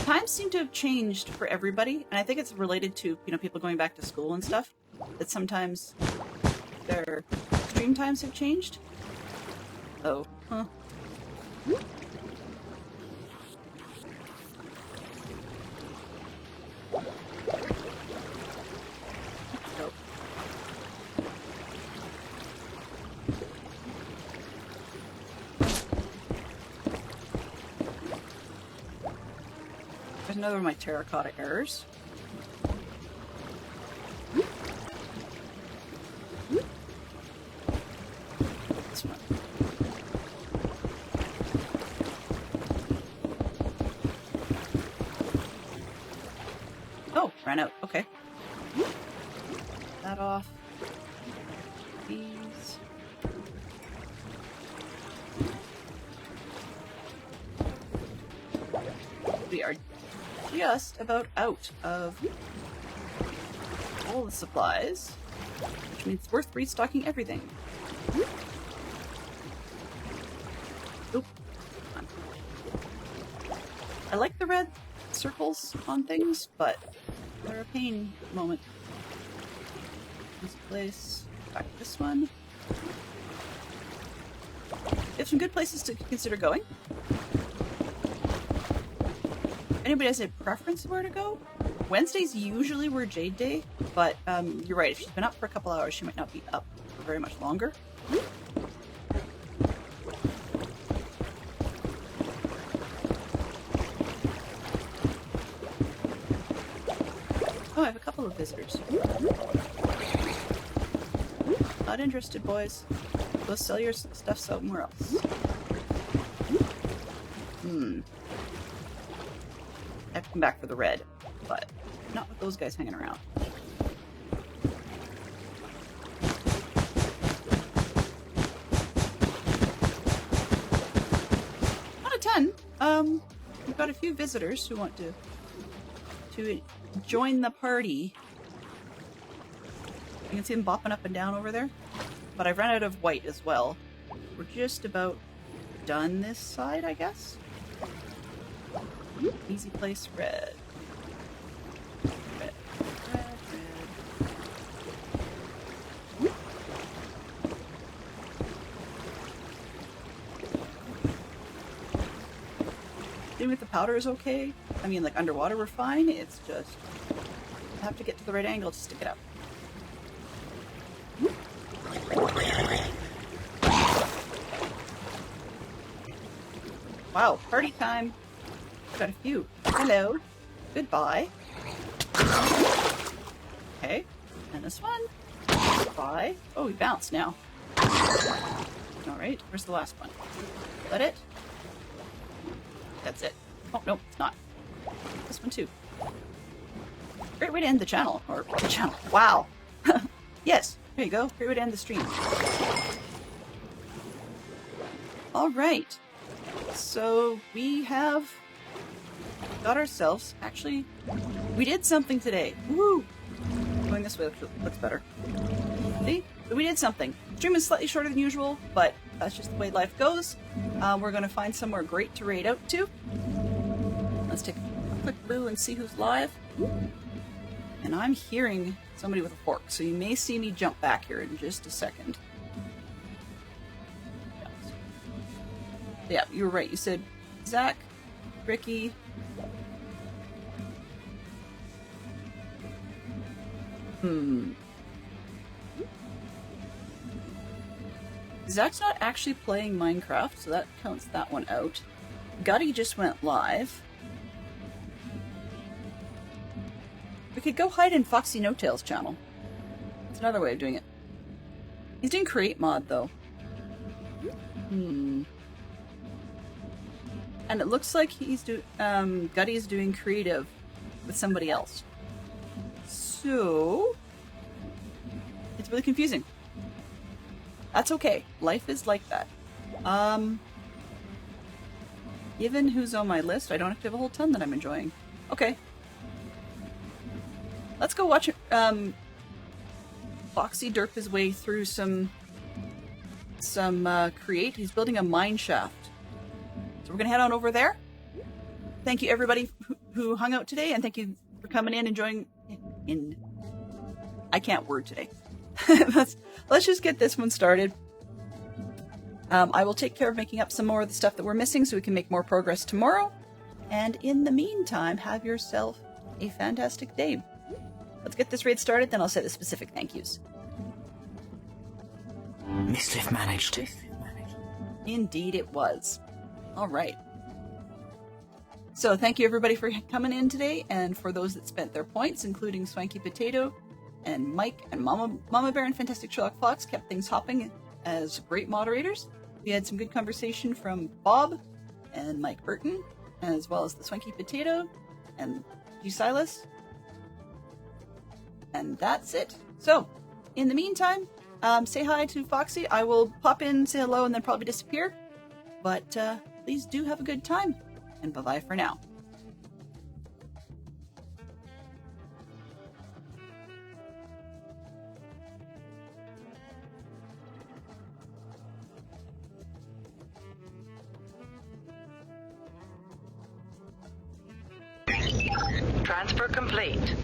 Times seem to have changed for everybody, and I think it's related to, people going back to school and stuff. That sometimes their stream times have changed. Oh, huh. There's another of my terracotta errors. This one. Oh, ran out. Okay. That off. These. We are just about out of all the supplies, which means it's worth restocking everything. Oop. I like the red circles on things, but they're a pain at the moment. This place, back to this one. We have some good places to consider going. Anybody has a preference of where to go? Wednesday's usually where Jade Day, but you're right. If she's been up for a couple hours, she might not be up for very much longer. Oh, I have a couple of visitors. Not interested, boys. Go sell your stuff somewhere else. I have to come back for the red, but not with those guys hanging around. Out of 10. We've got a few visitors who want to join the party. You can see them bopping up and down over there. But I've run out of white as well. We're just about done this side, I guess. Easy place, red. Red, red, red. Even if the powder is okay, I mean, like underwater we're fine, it's just, I have to get to the right angle to stick it up. Wow, party time! Got a few. Hello. Goodbye. Okay. And this one. Goodbye. Oh, we bounced now. Alright, where's the last one? Is that it? That's it. Oh, no, it's not. This one too. Great way to end the channel. Or the channel. Wow. Yes, there you go. Great way to end the stream. Alright. So, we have got ourselves, actually, we did something today. Woo! Going this way looks better. See? But we did something. Stream is slightly shorter than usual, but that's just the way life goes. We're going to find somewhere great to raid out to. Let's take a quick boo and see who's live. And I'm hearing somebody with a fork, so you may see me jump back here in just a second. Yeah, you were right. You said Zach, Ricky, Zach's not actually playing Minecraft, so that counts that one out. Gutty just went live. We could go hide in Foxy No Tail's channel. That's another way of doing it. He's doing create mod though. And it looks like he's Gutty's doing creative with somebody else. So really confusing. That's okay. Life is like that. Given who's on my list, I don't have to have a whole ton that I'm enjoying. Okay. Let's go watch Foxy derp his way through some create. He's building a mine shaft. So we're gonna head on over there. Thank you everybody who hung out today, and thank you for coming in, enjoying I can't word today. Let's just get this one started. I will take care of making up some more of the stuff that we're missing so we can make more progress tomorrow. And in the meantime, have yourself a fantastic day. Let's get this raid started, then I'll say the specific thank yous. Mischief managed. Indeed it was. All right. So thank you everybody for coming in today, and for those that spent their points, including Swanky Potato and Mike and Mama Bear and Fantastic Sherlock Fox, kept things hopping as great moderators. We had some good conversation from Bob and Mike Burton, as well as the Swanky Potato and G Silas. And that's it. So, in the meantime, say hi to Foxy. I will pop in, say hello, and then probably disappear. But please do have a good time. And bye-bye for now. Transfer complete.